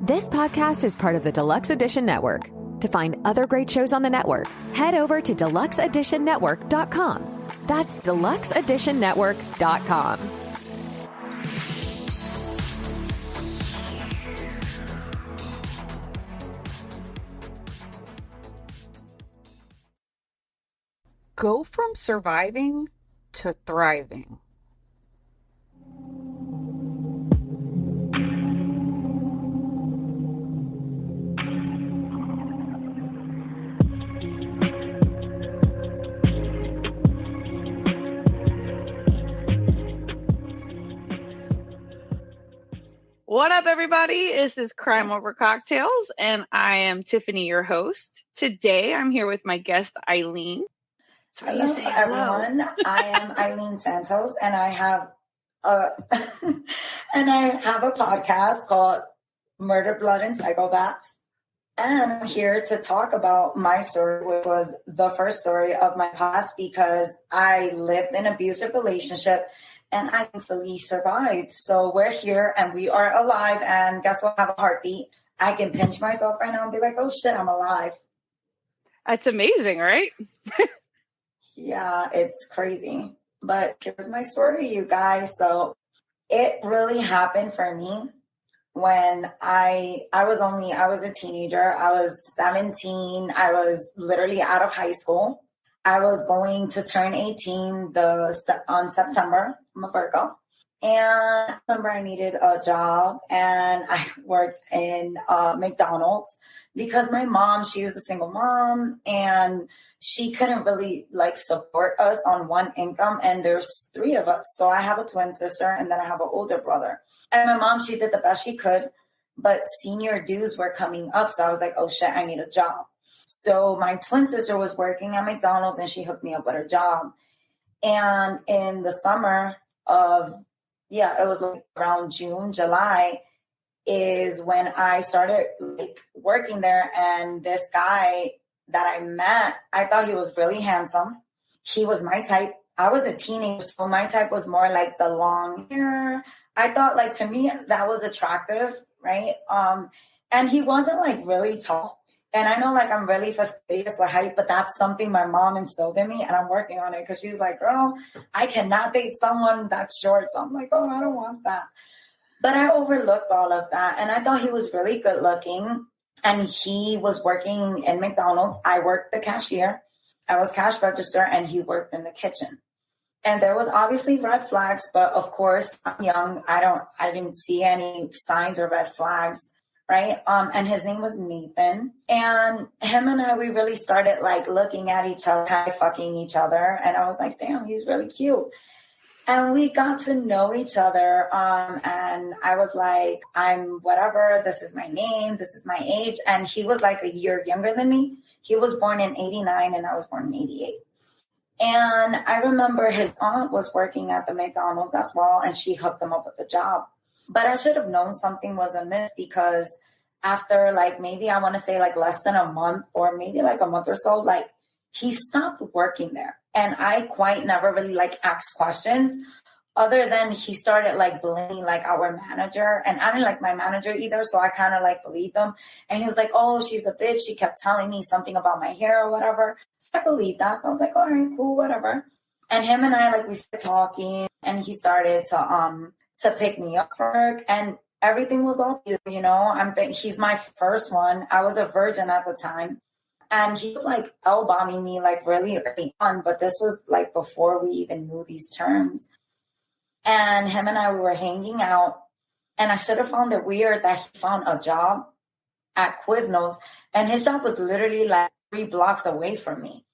This podcast is part of the Deluxe Edition Network. To find other great shows on the network, head over to deluxeeditionnetwork.com. That's deluxeeditionnetwork.com. Go from surviving to thriving. What up, everybody? This is Crime Over Cocktails, and I am Tiffany, your host. Today, I'm here with my guest, Eileen. So hello, everyone. I am Eileen Santos, and I have a podcast called Murder, Blood, and Psychopaths. And I'm here to talk about my story, which was the first story of my past, because I lived in an abusive relationship and I thankfully survived. So we're here and we are alive. And guess what? I have a heartbeat. I can pinch myself right now and be like, oh shit, I'm alive. That's amazing, right? Yeah, it's crazy. But here's my story, you guys. So it really happened for me when I was a teenager. I was 17. I was literally out of high school. I was going to turn 18 on September. I'm a Virgo. And I remember I needed a job, and I worked in McDonald's because my mom, she was a single mom, and she couldn't really support us on one income. And there's three of us. So I have a twin sister, and then I have an older brother. And my mom, she did the best she could, but senior dues were coming up. So I was like, oh shit, I need a job. So my twin sister was working at McDonald's, and she hooked me up with her job. And in the summer of, it was around June, July, is when I started working there. And this guy that I met, I thought he was really handsome. He was my type. I was a teenager, so my type was more like the long hair. I thought, to me, that was attractive, right? And he wasn't really tall. And I know I'm really fastidious with height, but that's something my mom instilled in me, and I'm working on it because she's like, girl, I cannot date someone that's short. So I'm like, oh, I don't want that. But I overlooked all of that, and I thought he was really good looking, and he was working in McDonald's. I worked the cashier. I was cash register, and he worked in the kitchen. And there was obviously red flags, but of course, I'm young. I didn't see any signs or red flags. Right. And his name was Nathan, and him and I, we really started looking at each other, kind of fucking each other. And I was like, damn, he's really cute. And we got to know each other. And I was like, I'm whatever. This is my name. This is my age. And he was a year younger than me. He was born in 89 and I was born in 88. And I remember his aunt was working at the McDonald's as well, and she hooked him up with a job. But I should have known something was amiss, because after maybe I want to say less than a month, or maybe a month or so, he stopped working there. And I quite never really asked questions, other than he started blaming our manager. And I didn't like my manager either. So I kind of believed him. And he was like, oh, she's a bitch. She kept telling me something about my hair or whatever. So I believed that. So I was like, all right, cool, whatever. And him and I, we started talking, and he started to pick me up for work, and everything was all good, he's my first one. I was a virgin at the time, and he was L-bombing me really early on, but this was before we even knew these terms. And him and I, we were hanging out, and I should have found it weird that he found a job at Quiznos, and his job was literally 3 blocks away from me.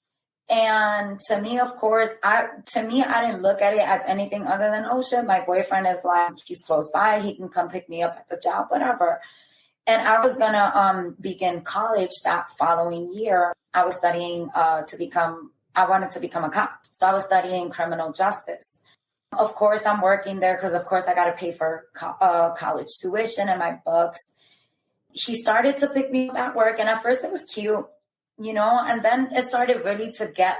And to me, of course, I didn't look at it as anything other than, oh shit, my boyfriend is he's close by. He can come pick me up at the job, whatever. And I was going to begin college that following year. I was studying I wanted to become a cop. So I was studying criminal justice. Of course, I'm working there because, of course, I got to pay for college tuition and my books. He started to pick me up at work. And at first it was cute. And then it started really to get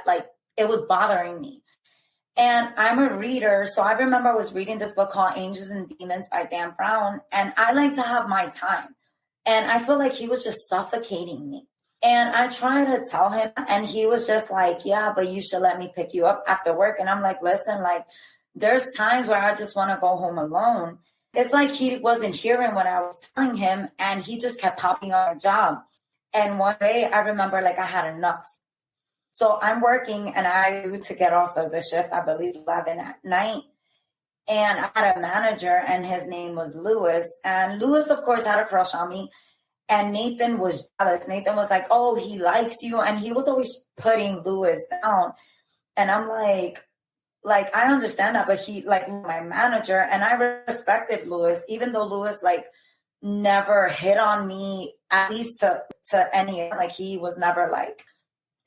it was bothering me. And I'm a reader. So I remember I was reading this book called Angels and Demons by Dan Brown. And I like to have my time. And I feel like he was just suffocating me. And I tried to tell him, and he was just like, yeah, but you should let me pick you up after work. And I'm like, listen, like, there's times where I just want to go home alone. It's like he wasn't hearing what I was telling him, and he just kept popping on a job. And one day I remember, like, I had enough. So I'm working, and I due to get off of the shift, I believe 11 at night. And I had a manager, and his name was Lewis. And Lewis, of course, had a crush on me. And Nathan was jealous. Nathan was like, oh, he likes you. And he was always putting Lewis down. And I'm like, I understand that, but he, like, my manager, and I respected Lewis, even though Lewis, like, never hit on me, at least to any, like, he was never, like,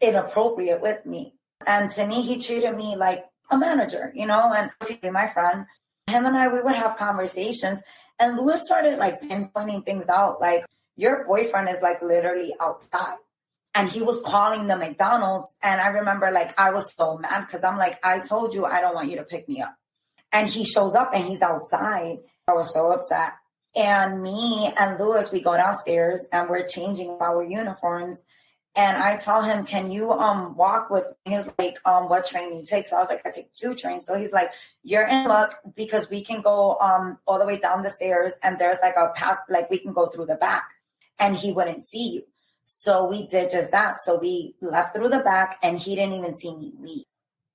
inappropriate with me. And to me, he treated me like a manager, you know, and my friend, him and I, we would have conversations. And Lewis started, like, pinpointing things out, like, your boyfriend is, like, literally outside. And he was calling the McDonald's. And I remember, like, I was so mad because I'm like, I told you I don't want you to pick me up. And he shows up and he's outside. I was so upset. And me and Lewis, we go downstairs and we're changing our uniforms. And I tell him, can you walk with me? He's like, what train you take? So I was like, I take 2 trains. So he's like, you're in luck because we can go all the way down the stairs and there's like a path, like we can go through the back and he wouldn't see you. So we did just that. So we left through the back and he didn't even see me leave.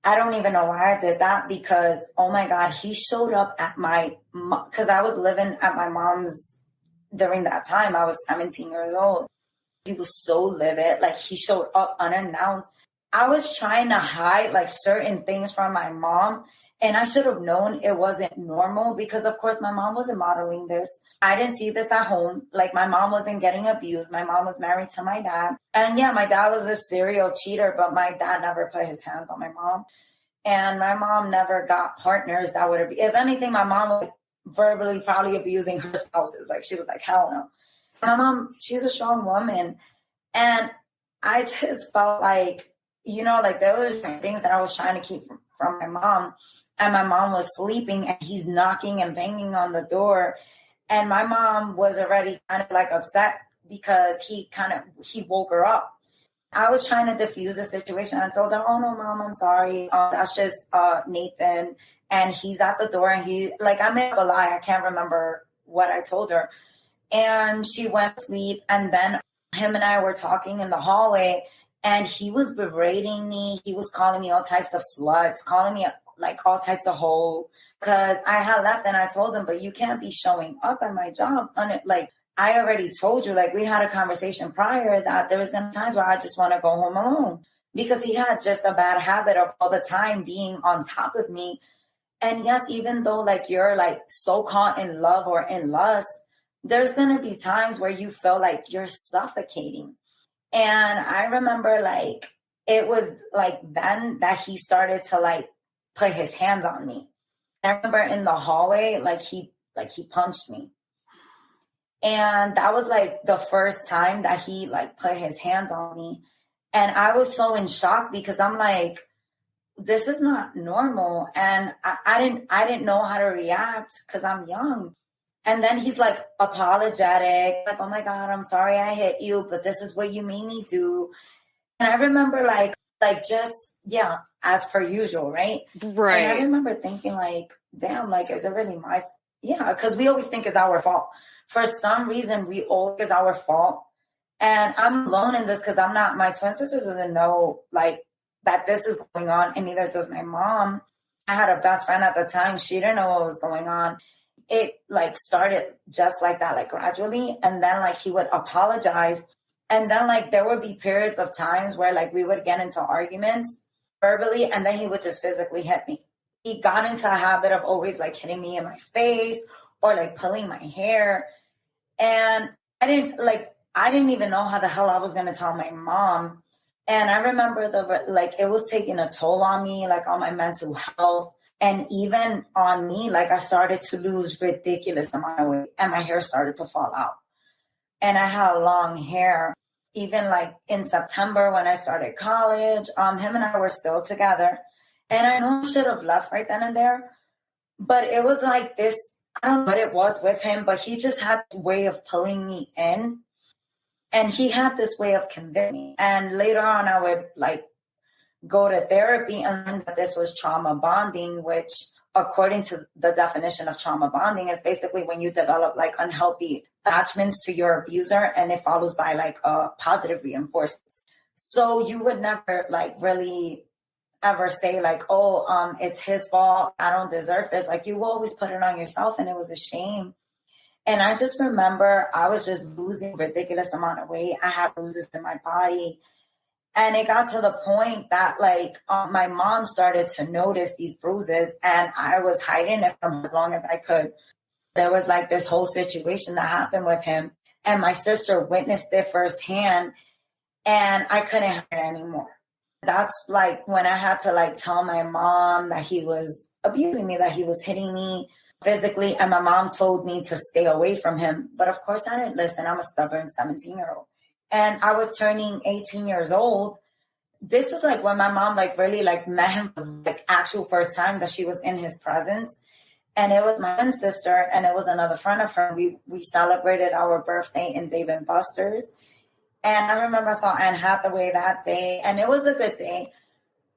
I don't even know why I did that because, oh my God, he showed up at because I was living at my mom's during that time. I was 17 years old. He was so livid. Like, he showed up unannounced. I was trying to hide, like, certain things from my mom. And I should have known it wasn't normal because, of course, my mom wasn't modeling this. I didn't see this at home. Like, my mom wasn't getting abused. My mom was married to my dad. And, yeah, my dad was a serial cheater, but my dad never put his hands on my mom. And my mom never got partners that would have been. If anything, my mom was verbally probably abusing her spouses. Like, she was like, hell no. My mom, she's a strong woman. And I just felt like, you know, like there was things that I was trying to keep from my mom. And my mom was sleeping and he's knocking and banging on the door. And my mom was already kind of like upset because he woke her up. I was trying to diffuse the situation. I told her, oh no, Mom, I'm sorry. That's just Nathan. And he's at the door and I made up a lie. I can't remember what I told her. And she went to sleep. And then him and I were talking in the hallway and he was berating me. He was calling me all types of sluts, calling me like all types of hoe because I had left and I told him, but you can't be showing up at my job. Like, I already told you, like, we had a conversation prior that there was going to be times where I just want to go home alone because he had just a bad habit of all the time being on top of me. And yes, even though like you're like so caught in love or in lust, there's going to be times where you feel like you're suffocating. And I remember like, it was like then that he started to like put his hands on me. I remember in the hallway, he punched me. And that was like the first time that he like put his hands on me. And I was so in shock because I'm like, this is not normal. And I didn't know how to react because I'm young. And then he's like apologetic, like, oh my God, I'm sorry I hit you, but this is what you made me do. And I remember like just, yeah, as per usual, right? Right. And I remember thinking like, damn, like, is it really my, yeah, because we always think it's our fault. For some reason, we always it's our fault. And I'm alone in this because my twin sister doesn't know like that this is going on, and neither does my mom. I had a best friend at the time. She didn't know what was going on. It like started just like that, like gradually. And then like he would apologize. And then like there would be periods of times where like we would get into arguments verbally, and then he would just physically hit me. He got into a habit of always like hitting me in my face or like pulling my hair. And I didn't even know how the hell I was going to tell my mom. And I remember it was taking a toll on me, like on my mental health. And even on me, like I started to lose ridiculous amount of weight and my hair started to fall out. And I had long hair. Even like in September when I started college, him and I were still together. And I know I should have left right then and there. But it was like this, I don't know what it was with him, but he just had a way of pulling me in. And he had this way of convincing me. And later on, I would like go to therapy and learn that this was trauma bonding, which according to the definition of trauma bonding is basically when you develop like unhealthy attachments to your abuser and it follows by like positive reinforcements. So you would never like really ever say like, oh, it's his fault. I don't deserve this. Like you always put it on yourself, and it was a shame. And I just remember I was just losing a ridiculous amount of weight. I had bruises in my body. And it got to the point that like my mom started to notice these bruises, and I was hiding it from as long as I could. There was like this whole situation that happened with him, and my sister witnessed it firsthand, and I couldn't hide it anymore. That's like when I had to like tell my mom that he was abusing me, that he was hitting me physically, and my mom told me to stay away from him. But of course I didn't listen. I'm a stubborn 17-year-old. And I was turning 18 years old. This is like when my mom like really like met him for like actual first time that she was in his presence. And it was my own sister, and it was another friend of her. We celebrated our birthday in Dave & Buster's. And I remember I saw Anne Hathaway that day, and it was a good day.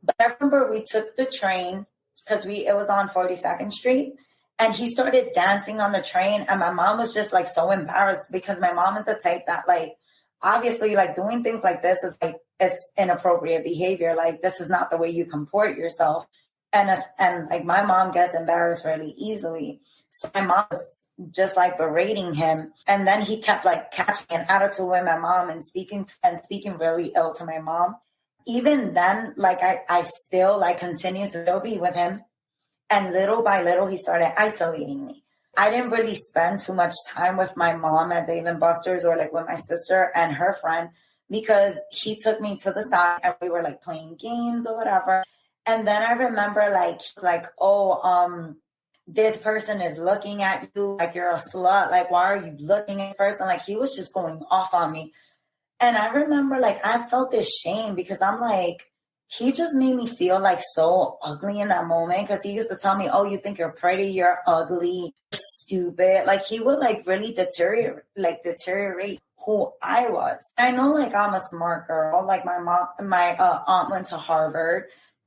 But I remember we took the train because it was on 42nd Street, and he started dancing on the train. And my mom was just like so embarrassed, because my mom is the type that like, obviously like doing things like this is like, it's inappropriate behavior. Like this is not the way you comport yourself. And like my mom gets embarrassed really easily. So my mom was just like berating him. And then he kept like catching an attitude with my mom and speaking really ill to my mom. Even then, like I still like continued to still be with him. And little by little, he started isolating me. I didn't really spend too much time with my mom at Dave & Buster's or like with my sister and her friend, because he took me to the side and we were like playing games or whatever. And then I remember this person is looking at you like you're a slut. Like, why are you looking at this person? Like, he was just going off on me. And I remember like I felt this shame, because I'm like, he just made me feel like so ugly in that moment, because he used to tell me, oh, you think you're pretty, you're ugly, you're stupid. Like he would like really deteriorate who I was. I know like I'm a smart girl. Like my aunt went to Harvard,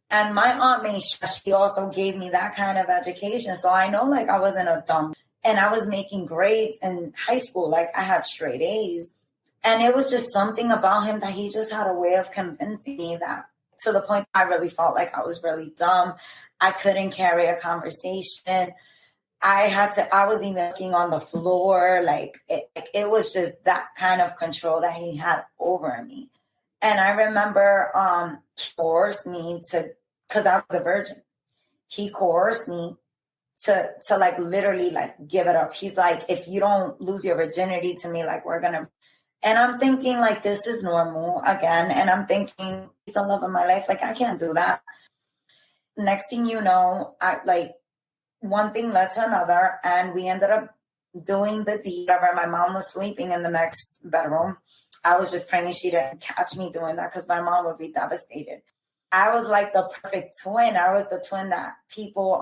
and my aunt made sure she also gave me that kind of education. So I know like I wasn't a dumb, and I was making grades in high school. Like I had straight A's, and it was just something about him that he just had a way of convincing me that, to the point I really felt like I was really dumb. I couldn't carry a conversation. I was even looking on the floor. Like it was just that kind of control that he had over me. And I remember he coerced me because I was a virgin. He coerced me to like literally like give it up. He's like, if you don't lose your virginity to me, like we're gonna. And I'm thinking like, this is normal again. And I'm thinking, he's the love of my life. Like, I can't do that. Next thing you know, one thing led to another. And we ended up doing the deed. Whenever my mom was sleeping in the next bedroom, I was just praying she didn't catch me doing that, because my mom would be devastated. I was like the perfect twin. I was the twin that people,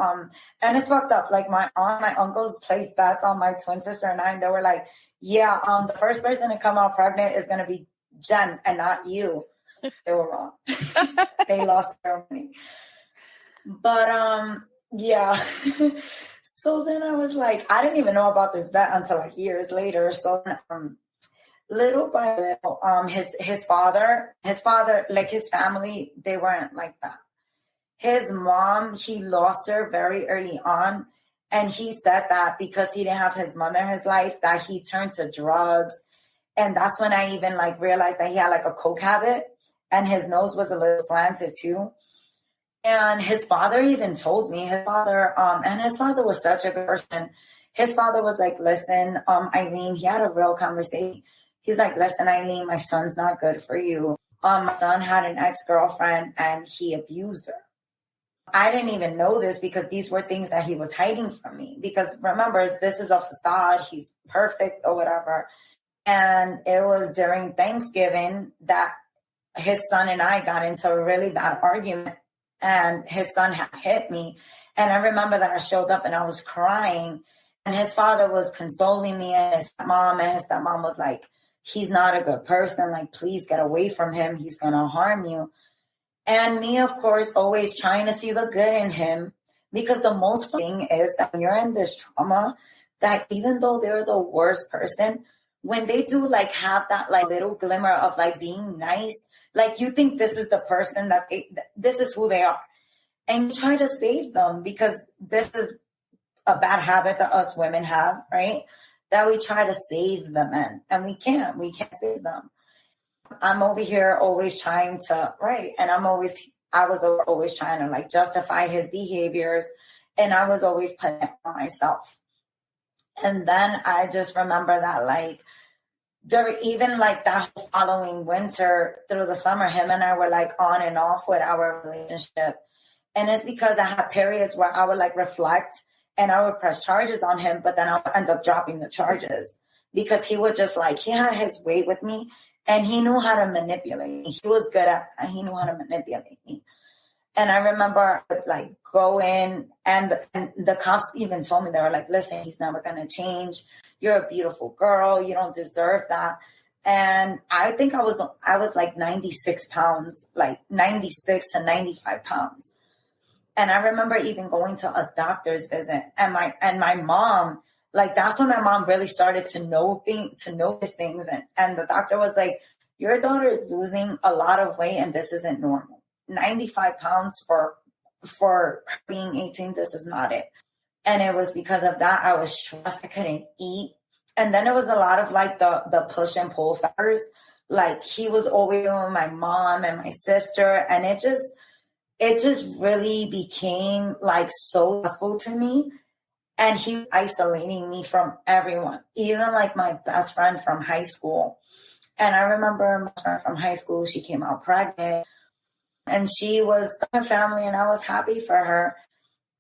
and it's fucked up. Like my aunt, my uncles placed bets on my twin sister and I, and they were like, yeah, the first person to come out pregnant is going to be Jen and not you. They were wrong. They lost their money. But, yeah. So then I was like, I didn't even know about this bet until like years later. So little by little, his father, like his family, they weren't like that. His mom, he lost her very early on. And he said that because he didn't have his mother in his life, that he turned to drugs. And that's when I even like realized that he had like a coke habit, and his nose was a little slanted too. And his father even told me, his father was such a good person. His father was like, listen, Eileen, he had a real conversation. He's like, listen, Eileen, my son's not good for you. My son had an ex-girlfriend and he abused her. I didn't even know this, because these were things that he was hiding from me. Because remember, this is a facade. He's perfect or whatever. And it was during Thanksgiving that his son and I got into a really bad argument, and his son had hit me. And I remember that I showed up and I was crying. And his father was consoling me and his stepmom was like, he's not a good person. Like, please get away from him. He's going to harm you. And me, of course, always trying to see the good in him, because the most thing is that when you're in this trauma, that even though they're the worst person, when they do like have that like little glimmer of like being nice, like you think this is the person this is who they are. And you try to save them, because this is a bad habit that us women have, right? That we try to save the men, and we can't save them. I'm over here always trying to, right. And I was always trying to like justify his behaviors, and I was always putting it on myself. And then I just remember that like, even like that whole following winter through the summer, him and I were like on and off with our relationship. And it's because I had periods where I would like reflect and I would press charges on him, but then I would end up dropping the charges, because he would just like, he had his way with me and he knew how to manipulate me. He was good at that. He knew how to manipulate me. And I remember I would like go in and the cops even told me, they were like, listen, he's never going to change. You're a beautiful girl. You don't deserve that. And I think I was like 96 pounds, like 96 to 95 pounds. And I remember even going to a doctor's visit, and my mom, like that's when my mom really started to notice things. And the doctor was like, your daughter is losing a lot of weight and this isn't normal. 95 pounds for being 18, this is not it. And it was because of that. I was stressed. I couldn't eat. And then it was a lot of like the push and pull factors. Like he was always with my mom and my sister. And it just really became like so stressful to me. And he was isolating me from everyone, even like my best friend from high school. And I remember my friend from high school, she came out pregnant and she was her family, and I was happy for her.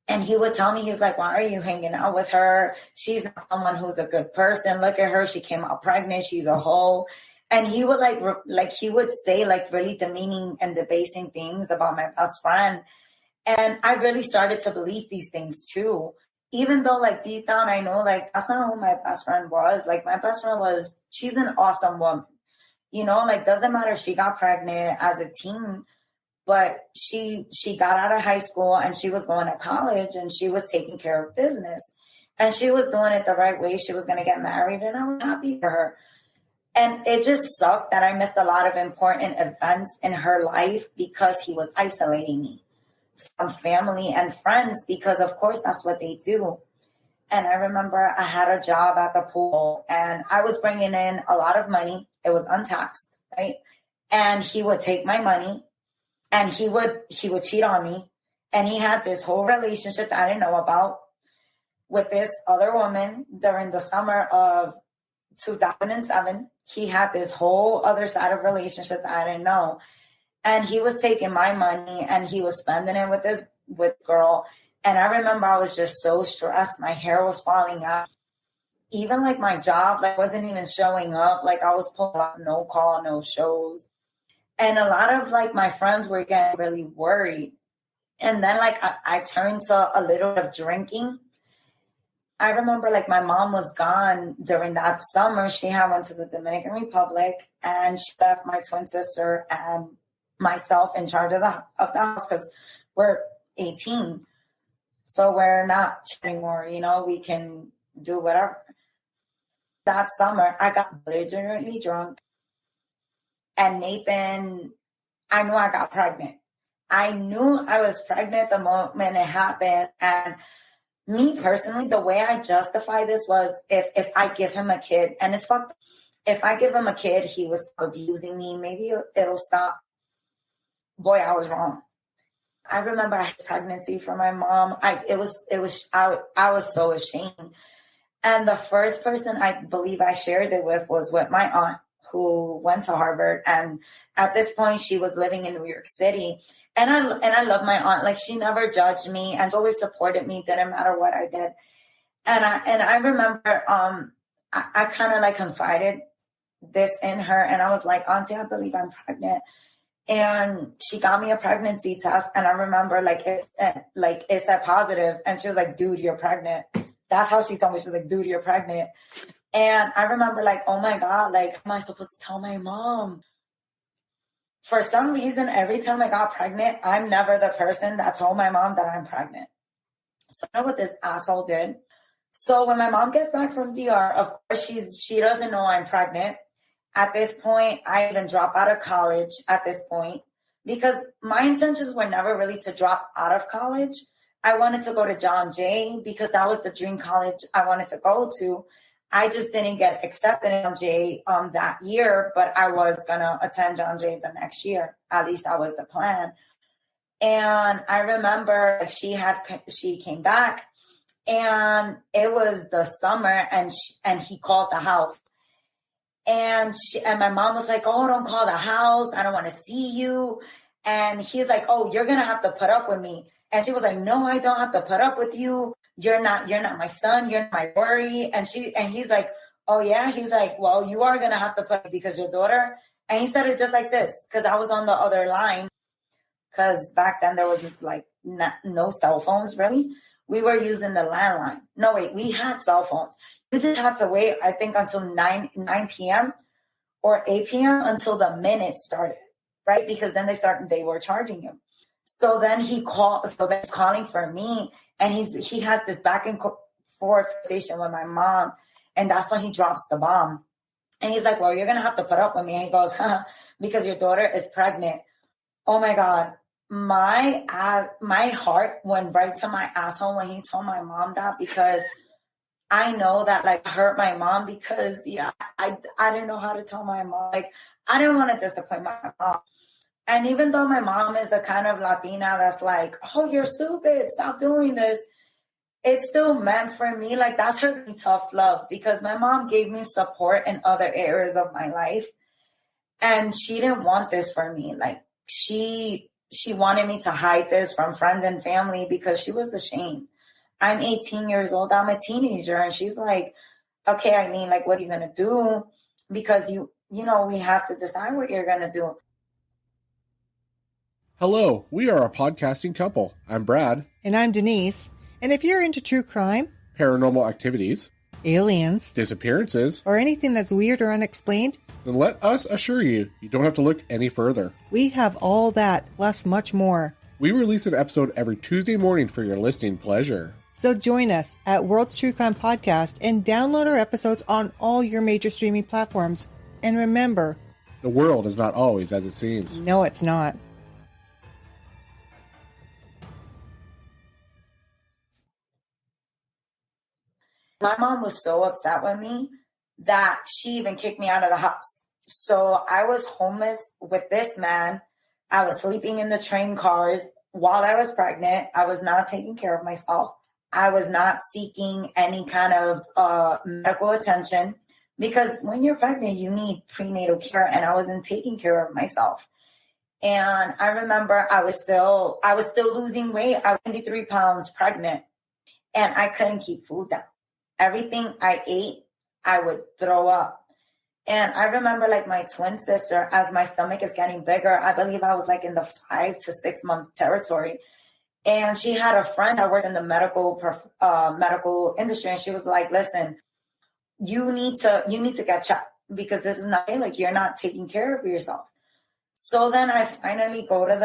And he would tell me, he's like, why are you hanging out with her? She's not someone who's a good person. Look at her. She came out pregnant. She's a hoe. And he would like he would say like really demeaning and debasing things about my best friend. And I really started to believe these things too, even though like deep down, I know like that's not who my best friend was. Like my best friend she's an awesome woman, you know, like doesn't matter. She got pregnant as a teen, but she got out of high school and she was going to college and she was taking care of business and she was doing it the right way. She was going to get married and I was happy for her. And it just sucked that I missed a lot of important events in her life because he was isolating me from family and friends, because of course that's what they do. And I remember I had a job at the pool and I was bringing in a lot of money. It was untaxed, right? And he would take my money and he would cheat on me. And he had this whole relationship that I didn't know about with this other woman during the summer of 2007. He had this whole other side of relationship that I didn't know. And he was taking my money and he was spending it with girl. And I remember I was just so stressed. My hair was falling out. Even like my job, like wasn't even showing up. Like I was pulling out no call, no shows. And a lot of like my friends were getting really worried. And then like I turned to a little bit of drinking. I remember like my mom was gone during that summer. She had went to the Dominican Republic and she left my twin sister and myself in charge of the house because we're 18. So we're not anymore, you know, we can do whatever. That summer, I got belligerently drunk. And Nathan, I knew I got pregnant. I knew I was pregnant the moment it happened. And me personally, the way I justify this was if I give him a kid, and it's fucked. If I give him a kid, he was abusing me. Maybe it'll stop. Boy, I was wrong. I remember I had pregnancy for my mom. I was so ashamed. And the first person I believe I shared it with was with my aunt, who went to Harvard. And at this point, she was living in New York City. And I love my aunt. Like, she never judged me and she always supported me. Didn't matter what I did. And I remember I kind of like confided this in her. And I was like, Auntie, I believe I'm pregnant. And she got me a pregnancy test. And I remember it said positive. And she was like, dude, you're pregnant. That's how she told me. She was like, dude, you're pregnant. And I remember like, oh my God, like, am I supposed to tell my mom? For some reason, every time I got pregnant, I'm never the person that told my mom that I'm pregnant. So I know what this asshole did. So when my mom gets back from DR, of course, she doesn't know I'm pregnant. At this point, I even drop out of college at this point because my intentions were never really to drop out of college. I wanted to go to John Jay because that was the dream college I wanted to go to. I just didn't get accepted in John Jay that year, but I was going to attend John Jay the next year. At least that was the plan. And I remember she came back and it was the summer and he called the house. And my mom was like, oh, don't call the house. I don't want to see you. And he's like, oh, you're going to have to put up with me. And she was like, no, I don't have to put up with you. You're not my son. You're not my worry. And he's like, oh yeah. He's like, well, you are going to have to put up because your daughter. And he said it just like this, because I was on the other line. Because back then there was like no cell phones really. We were using the landline. No, wait, we had cell phones. You just had to wait, I think, until 9 p.m. or 8 p.m. until the minutes started, right? Because then they were charging you. So then he's calling for me, and he has this back and forth conversation with my mom, and that's when he drops the bomb. And he's like, well, you're going to have to put up with me. And he goes, because your daughter is pregnant. Oh my God. My heart went right to my asshole when he told my mom that, because I know that like hurt my mom, because I didn't know how to tell my mom. Like, I didn't want to disappoint my mom. And even though my mom is a kind of Latina that's like, oh, you're stupid, stop doing this, it still meant for me, like, that's her tough love, because my mom gave me support in other areas of my life. And she didn't want this for me. Like, she wanted me to hide this from friends and family because she was ashamed. I'm 18 years old. I'm a teenager. And she's like, okay, Eileen, like, what are you going to do? Because we have to decide what you're going to do. Hello, we are a podcasting couple. I'm Brad. And I'm Denise. And if you're into true crime, paranormal activities, aliens, disappearances, or anything that's weird or unexplained, then let us assure you, you don't have to look any further. We have all that, plus much more. We release an episode every Tuesday morning for your listening pleasure. So join us at World's True Crime Podcast and download our episodes on all your major streaming platforms. And remember, the world is not always as it seems. No, it's not. My mom was so upset with me that she even kicked me out of the house. So I was homeless with this man. I was sleeping in the train cars while I was pregnant. I was not taking care of myself. I was not seeking any kind of medical attention, because when you're pregnant, you need prenatal care, and I wasn't taking care of myself. And I remember I was still losing weight. I was 93 pounds pregnant, and I couldn't keep food down. Everything I ate, I would throw up. And I remember like my twin sister, as my stomach is getting bigger, I believe I was like in the 5 to 6 month territory. And she had a friend that worked in the medical industry. And she was like, listen, you need to get checked, because this is not like you're not taking care of yourself. So then I finally go to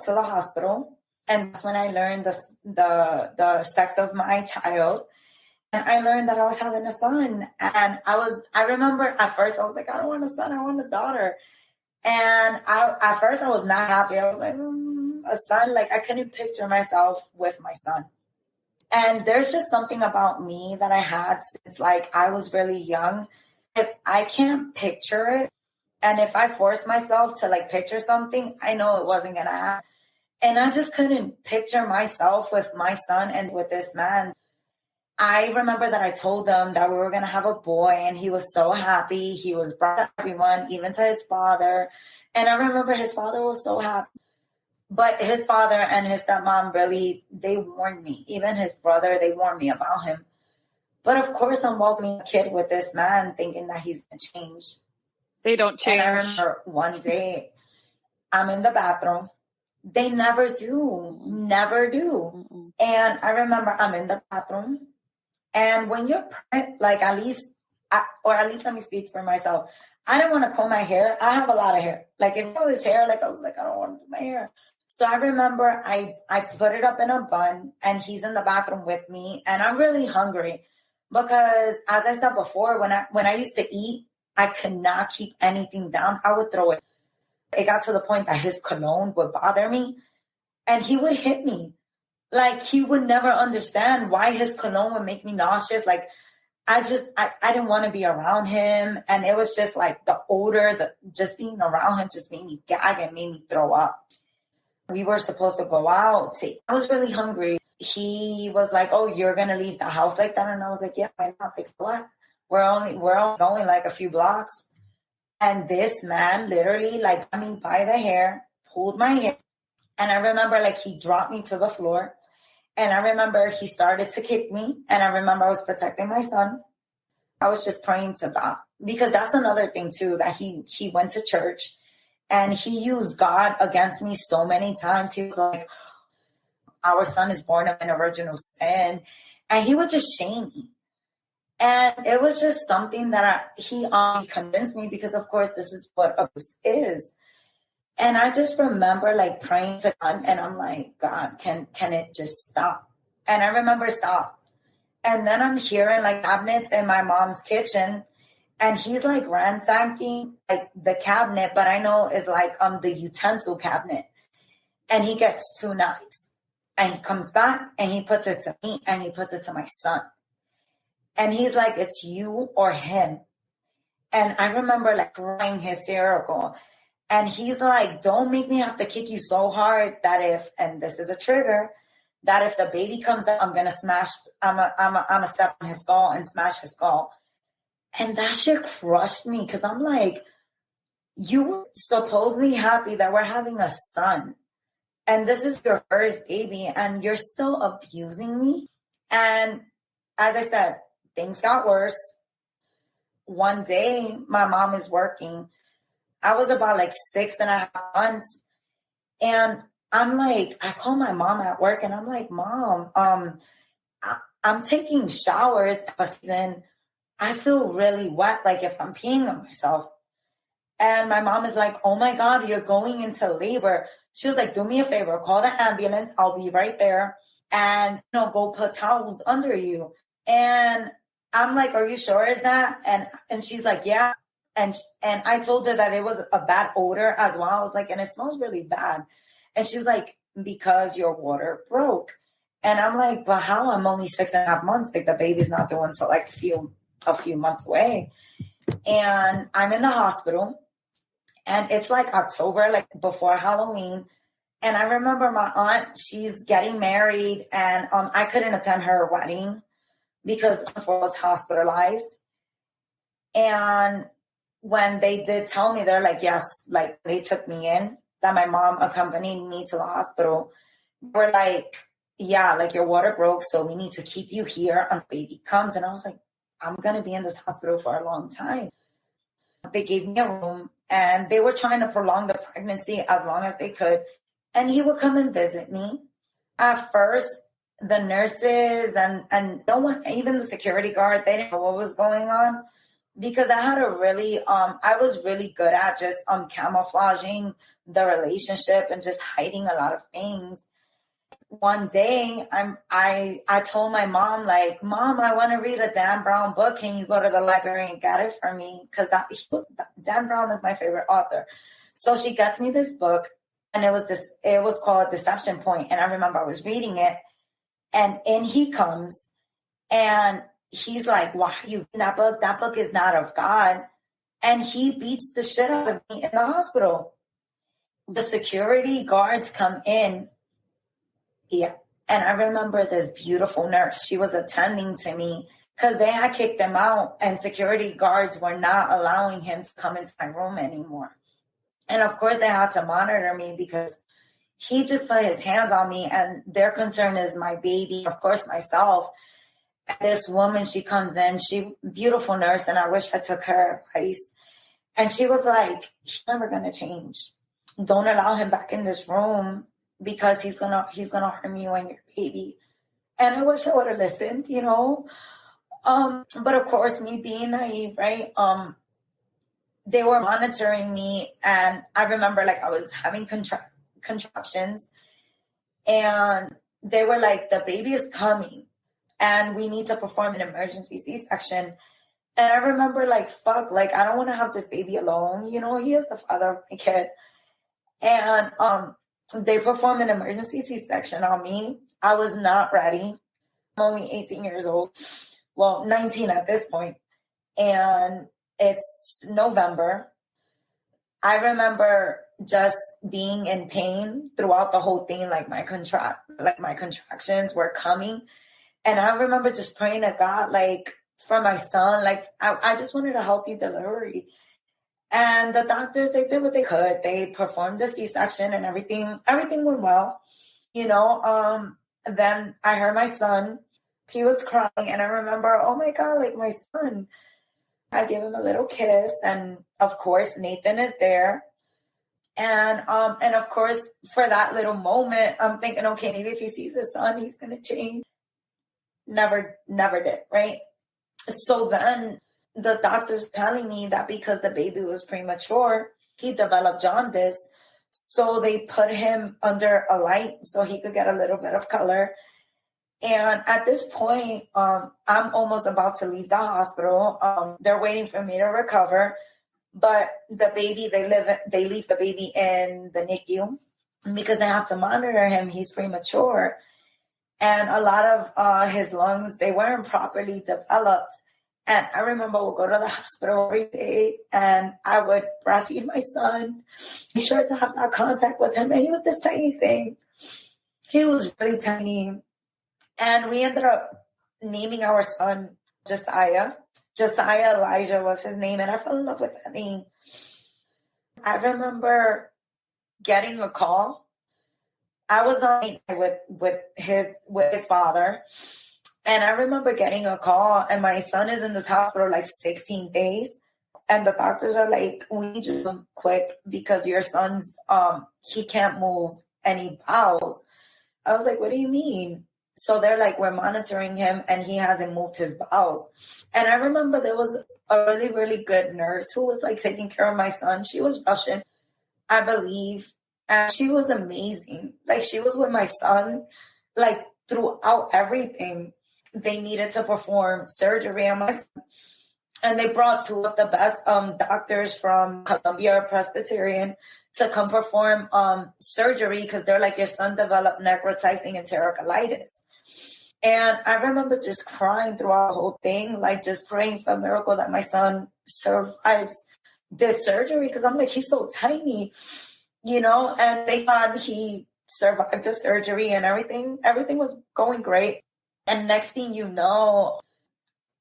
the hospital. And that's when I learned the sex of my child. And I learned that I was having a son. And I remember at first I was like, I don't want a son, I want a daughter. And at first I was not happy. I was like, a son, like I couldn't picture myself with my son. And there's just something about me that I had since like I was really young. If I can't picture it, and if I force myself to like picture something, I know it wasn't going to happen. And I just couldn't picture myself with my son and with this man. I remember that I told them that we were going to have a boy, and he was so happy. He was brought to everyone, even to his father. And I remember his father was so happy. But his father and his stepmom really, they warned me. Even his brother, they warned me about him. But of course, I'm welcoming a kid with this man thinking that he's going to change. They don't change. And I remember one day I'm in the bathroom. They never do. Never do. And I remember I'm in the bathroom. And when you're pregnant, like at least let me speak for myself. I didn't want to comb my hair. I have a lot of hair. Like if it was hair, like I was like, I don't want to do my hair. So I remember I put it up in a bun and he's in the bathroom with me and I'm really hungry because as I said before, when I used to eat, I could not keep anything down. I would throw it. It got to the point that his cologne would bother me and he would hit me. Like he would never understand why his cologne would make me nauseous. Like I didn't want to be around him. And it was just like the odor, just being around him just made me gag and made me throw up. We were supposed to go out. I was really hungry. He was like, oh, you're going to leave the house like that? And I was like, yeah, why not? Like, what? We're only going like a few blocks. And this man literally like got me by the hair, pulled my hair. And I remember like he dropped me to the floor. And I remember he started to kick me. And I remember I was protecting my son. I was just praying to God. Because that's another thing too, that he went to church. And he used God against me so many times. He was like, our son is born of an original sin. And he would just shame me. And it was just something that he convinced me because, of course, this is what abuse is. And I just remember like praying to God. And I'm like, God, can it just stop? And I remember stop. And then I'm hearing like cabinets in my mom's kitchen. And he's like ransacking like the cabinet, but I know it's like the utensil cabinet. And he gets 2 knives. And he comes back and he puts it to me and he puts it to my son. And he's like, it's you or him. And I remember like crying hysterical. And he's like, don't make me have to kick you so hard that if, and this is a trigger, that if the baby comes out, I'm going to smash, I'm a step on his skull and smash his skull. And that shit crushed me because I'm like, you were supposedly happy that we're having a son. And this is your first baby and you're still abusing me. And as I said, things got worse. One day, my mom is working. I was about like 6.5 months. And I'm like, I call my mom at work and I'm like, Mom, I'm taking showers, and I feel really wet, like if I'm peeing on myself. And my mom is like, oh my God, you're going into labor. She was like, do me a favor, call the ambulance. I'll be right there. And, go put towels under you. And I'm like, are you sure is that? And she's like, yeah. And I told her that it was a bad odor as well. I was like, and it smells really bad. And she's like, because your water broke. And I'm like, but how? I'm only 6.5 months. Like the baby's not doing so like a few months away. And I'm in the hospital and it's like October, like before Halloween. And I remember my aunt, she's getting married and I couldn't attend her wedding because I was hospitalized. And when they did tell me, they're like, yes, like they took me in, that my mom accompanied me to the hospital. We're like, yeah, like your water broke, so we need to keep you here until baby comes. And I was like, I'm going to be in this hospital for a long time. They gave me a room and they were trying to prolong the pregnancy as long as they could. And he would come and visit me. At first, the nurses and no one, even the security guard, they didn't know what was going on because I had I was really good at just camouflaging the relationship and just hiding a lot of things. One day, I told my mom, like, Mom, I want to read a Dan Brown book. Can you go to the library and get it for me? Because Dan Brown is my favorite author. So she gets me this book, and it was called Deception Point. And I remember I was reading it, and in he comes, and he's like, why are you reading that book? That book is not of God. And he beats the shit out of me in the hospital. The security guards come in. Yeah. And I remember this beautiful nurse. She was attending to me because they had kicked him out and security guards were not allowing him to come into my room anymore. And of course they had to monitor me because he just put his hands on me and their concern is my baby, of course, myself. And this woman, she comes in, beautiful nurse. And I wish I took her advice. And she was like, he's never going to change. Don't allow him back in this room because he's gonna harm you and your baby. And I wish I would have listened, But of course, me being naive, right? They were monitoring me, and I remember like I was having contractions, and they were like, the baby is coming and we need to perform an emergency C-section. And I remember like, fuck, like, I don't want to have this baby alone. You know, he is the father of my kid. And they performed an emergency C-section on me. I was not ready. I'm only 18 years old. Well, 19 at this point. And it's November. I remember just being in pain throughout the whole thing. Like my contractions were coming. And I remember just praying to God, like, for my son. Like, I just wanted a healthy delivery. And the doctors, they did what they could. They performed the C-section and everything went well. You know, then I heard my son. He was crying. And I remember, oh my God, like my son. I gave him a little kiss. And of course, Nathan is there. And of course, for that little moment, I'm thinking, okay, maybe if he sees his son, he's going to change. Never did, right? So then the doctor's telling me that because the baby was premature, he developed jaundice. So they put him under a light so he could get a little bit of color. And at this point, I'm almost about to leave the hospital. They're waiting for me to recover. But the baby, they leave the baby in the NICU because they have to monitor him. He's premature. And a lot of his lungs, they weren't properly developed. And I remember I would go to the hospital every day and I would breastfeed my son, be sure to have that contact with him. And he was this tiny thing. He was really tiny. And we ended up naming our son Josiah. Josiah Elijah was his name. And I fell in love with that name. I remember getting a call. I was on with his father. And I remember getting a call, and my son is in this hospital like 16 days. And the doctors are like, we need you to come quick because your son's, he can't move any bowels. I was like, what do you mean? So they're like, we're monitoring him and he hasn't moved his bowels. And I remember there was a really, really good nurse who was like taking care of my son. She was Russian, I believe. And she was amazing. Like, she was with my son, like, throughout everything. They needed to perform surgery on my son. And they brought two of the best doctors from Columbia Presbyterian to come perform surgery because they're like, your son developed necrotizing enterocolitis. And I remember just crying throughout the whole thing, like just praying for a miracle that my son survives this surgery because I'm like, he's so tiny, you know, and thank God he survived the surgery and everything was going great. And next thing you know,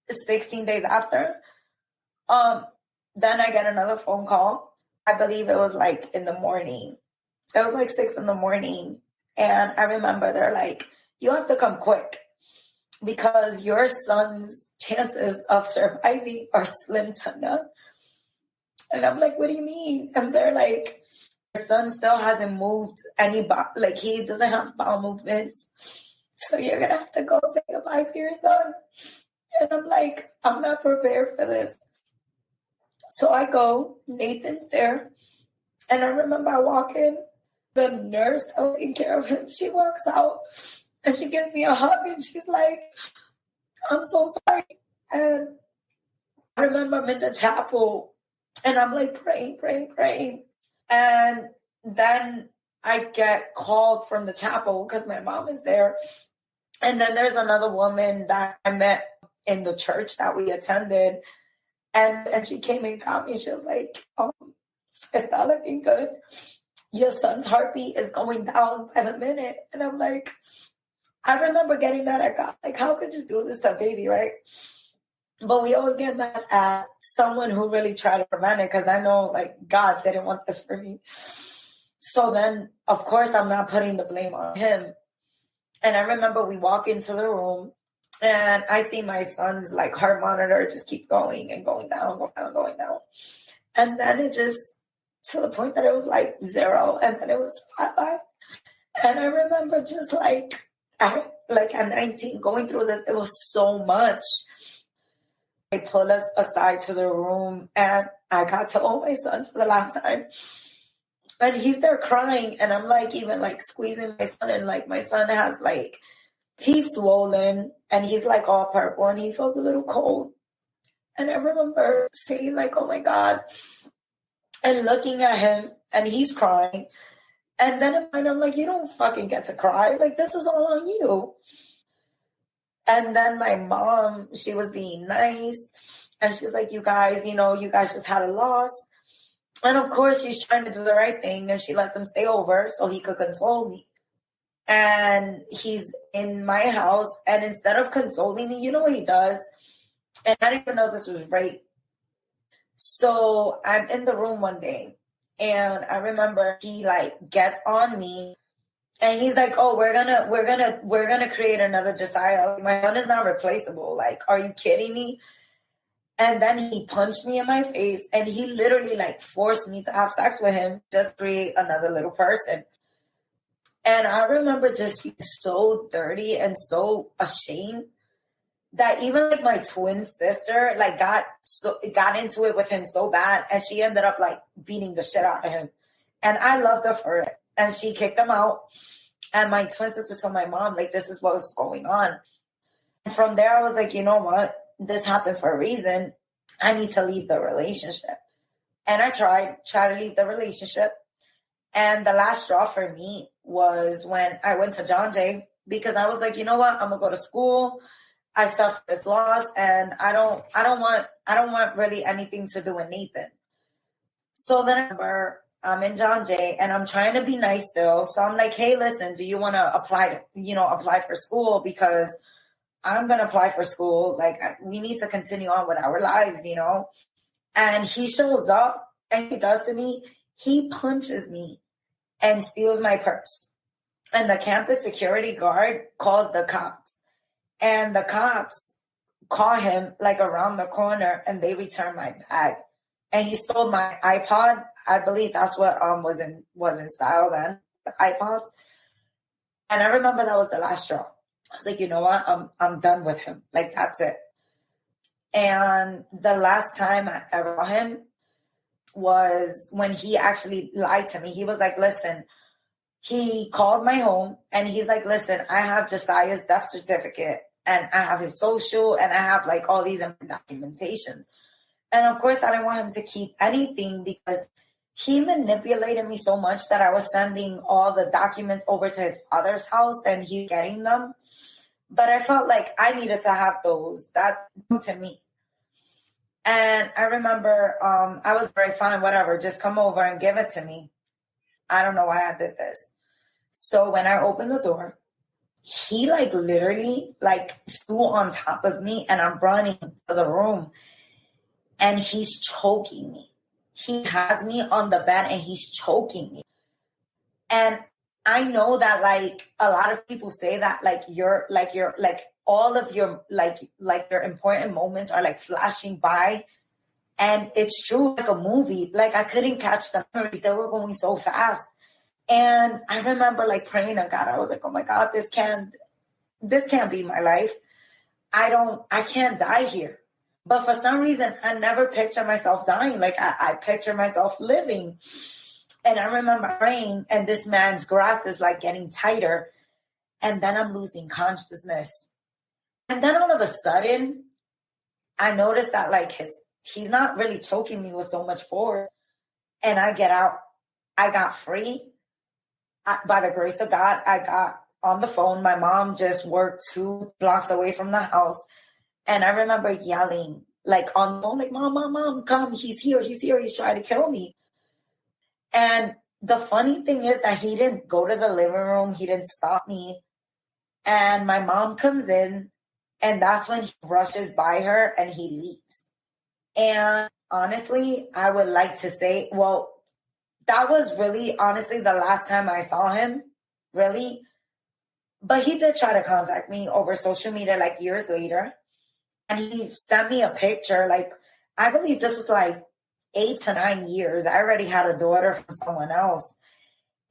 16 days after, then I get another phone call. I believe it was like in the morning. It was like 6 a.m. And I remember they're like, you have to come quick because your son's chances of surviving are slim to none. And I'm like, what do you mean? And they're like, your son still hasn't moved any, like he doesn't have bowel movements. So you're going to have to go say goodbye to your son. And I'm like, I'm not prepared for this. So I go, Nathan's there. And I remember I walk in, the nurse taking care of him, she walks out and she gives me a hug and she's like, I'm so sorry. And I remember I'm in the chapel and I'm like praying. And then I get called from the chapel because my mom is there. And then there's another woman that I met in the church that we attended. And she came and got me. She was like, it's not looking good. Your son's heartbeat is going down by the minute. And I'm like, I remember getting mad at God. Like, how could you do this to a baby, right? But we always get mad at someone who really tried to prevent it because I know, like, God didn't want this for me. So then, of course, I'm not putting the blame on him. And I remember we walk into the room and I see my son's like heart monitor just keep going and going down. And then it just, to the point that it was like 0 and then it was 5. And I remember just like at 19 going through this, it was so much. They pulled us aside to the room, and I got to hold my son for the last time. And he's there crying, and I'm like, even like squeezing my son, and like my son has like, he's swollen, and he's like all purple, and he feels a little cold. And I remember saying like, oh my God, and looking at him, and he's crying. And then in mind, I'm like, you don't fucking get to cry. Like, this is all on you. And then my mom, she was being nice. And she's like, you guys, you guys just had a loss. And of course, she's trying to do the right thing. And she lets him stay over so he could console me. And he's in my house. And instead of consoling me, you know what he does? And I didn't even know this was rape. So I'm in the room one day. And I remember he like gets on me. And he's like, oh, we're gonna create another Josiah. My son is not replaceable. Like, are you kidding me? And then he punched me in my face, and he literally like forced me to have sex with him, just create another little person. And I remember just feeling so dirty and so ashamed that even like my twin sister like got into it with him so bad, and she ended up like beating the shit out of him. And I loved her for it. And she kicked him out. And my twin sister told my mom, like, this is what was going on. And from there, I was like, you know what? This happened for a reason. I need to leave the relationship. And I tried to leave the relationship. And the last straw for me was when I went to John Jay, because I was like, you know what? I'm going to go to school. I suffered this loss, and I don't want really anything to do with Nathan. So then I remember I'm in John Jay, and I'm trying to be nice still. So I'm like, hey, listen, do you want to apply for school? Because I'm going to apply for school. Like, we need to continue on with our lives, And he shows up, and he does to me. He punches me and steals my purse. And the campus security guard calls the cops. And the cops call him like around the corner, and they return my bag. And he stole my iPod. I believe that's what was in style then, the iPods. And I remember that was the last straw. I was like, you know what? I'm done with him. Like, that's it. And the last time I ever saw him was when he actually lied to me. He was like, listen, he called my home, and he's like, listen, I have Josiah's death certificate, and I have his social, and I have like all these documentations. And of course, I didn't want him to keep anything, because he manipulated me so much that I was sending all the documents over to his father's house, and he's getting them. But I felt like I needed to have those. That to me. And I remember I was very fine, whatever, just come over and give it to me. I don't know why I did this. So when I opened the door, he like literally like flew on top of me, and I'm running to the room, and he's choking me. He has me on the bed, and he's choking me. And I know that like a lot of people say that like all of your your important moments are like flashing by. And it's true, like a movie. Like, I couldn't catch the memories. They were going so fast. And I remember like praying to God. I was like, oh my God, this can't be my life. I can't die here. But for some reason, I never pictured myself dying. Like, I picture myself living. And I remember praying, and this man's grasp is like getting tighter. And then I'm losing consciousness. And then all of a sudden, I noticed that like he's not really choking me with so much force. And I get out. I got free. By the grace of God, I got on the phone. My mom just worked 2 blocks away from the house. And I remember yelling like on the phone, like, mom, come. He's here. He's trying to kill me. And the funny thing is that he didn't go to the living room. He didn't stop me. And my mom comes in, and that's when he rushes by her and he leaves. And honestly, I would like to say, well, that was really honestly the last time I saw him, really. But he did try to contact me over social media like years later. And he sent me a picture. Like, I believe this was like 8 to 9 years. I already had a daughter from someone else.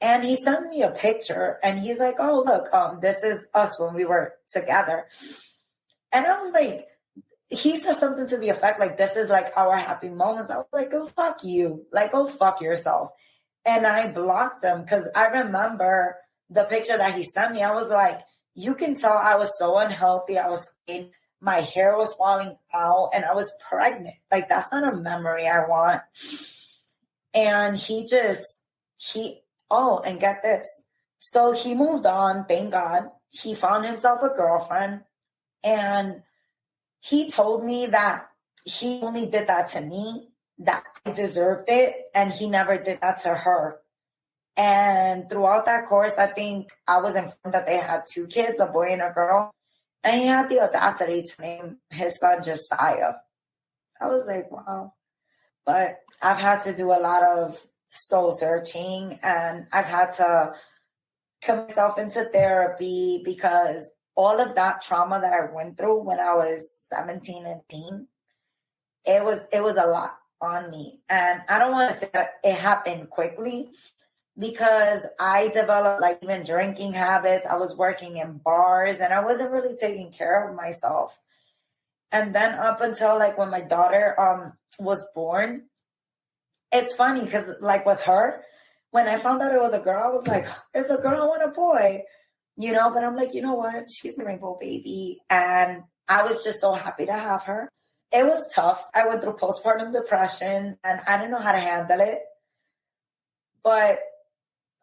And he sent me a picture, and he's like, oh, look, this is us when we were together. And I was like, he said something to the effect like, this is like our happy moments. I was like, go fuck you. Like, go fuck yourself. And I blocked him because I remember the picture that he sent me. I was like, you can tell I was so unhealthy. I was skinny. My hair was falling out and I was pregnant. Like, that's not a memory I want. And and get this. So he moved on, thank God. He found himself a girlfriend. And he told me that he only did that to me, that I deserved it, and he never did that to her. And throughout that course, I think I was informed that they had 2 kids, a boy and a girl. And he had the audacity to name his son Josiah. I was like, wow. But I've had to do a lot of soul searching, and I've had to put myself into therapy because all of that trauma that I went through when I was 17 and 18, it was a lot on me. And I don't want to say that it happened quickly because I developed like even drinking habits. I was working in bars and I wasn't really taking care of myself. And then up until like when my daughter was born, it's funny because like with her, when I found out it was a girl, I was like, it's a girl, I want a boy, but I'm like, you know what? She's a rainbow baby. And I was just so happy to have her. It was tough. I went through postpartum depression and I didn't know how to handle it. But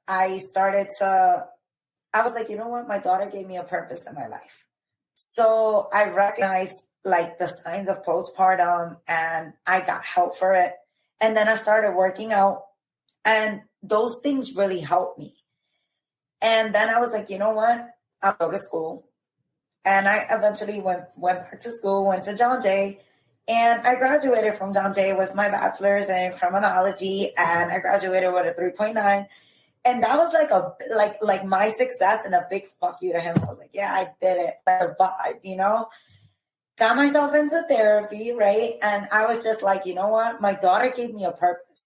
I was like, you know what? My daughter gave me a purpose in my life. So I recognized like the signs of postpartum and I got help for it. And then I started working out and those things really helped me. And then I was like, you know what? I'll go to school. And I eventually went back to school, went to John Jay, and I graduated from John Jay with my bachelor's in criminology, and I graduated with a 3.9. And that was like my success and a big fuck you to him. I was like, yeah, I did it. I survived, Got myself into therapy, right? And I was just like, you know what? My daughter gave me a purpose.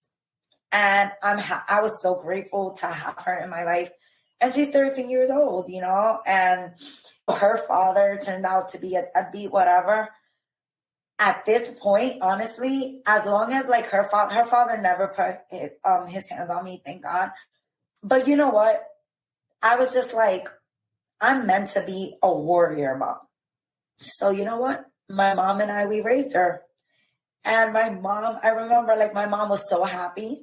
And I was so grateful to have her in my life. And she's 13 years old, and her father turned out to be a deadbeat, whatever. At this point, honestly, as long as like her father never put his hands on me, thank God. But you know what? I was just like, I'm meant to be a warrior mom. So you know what? My mom and I, we raised her. And my mom, I remember like my mom was so happy.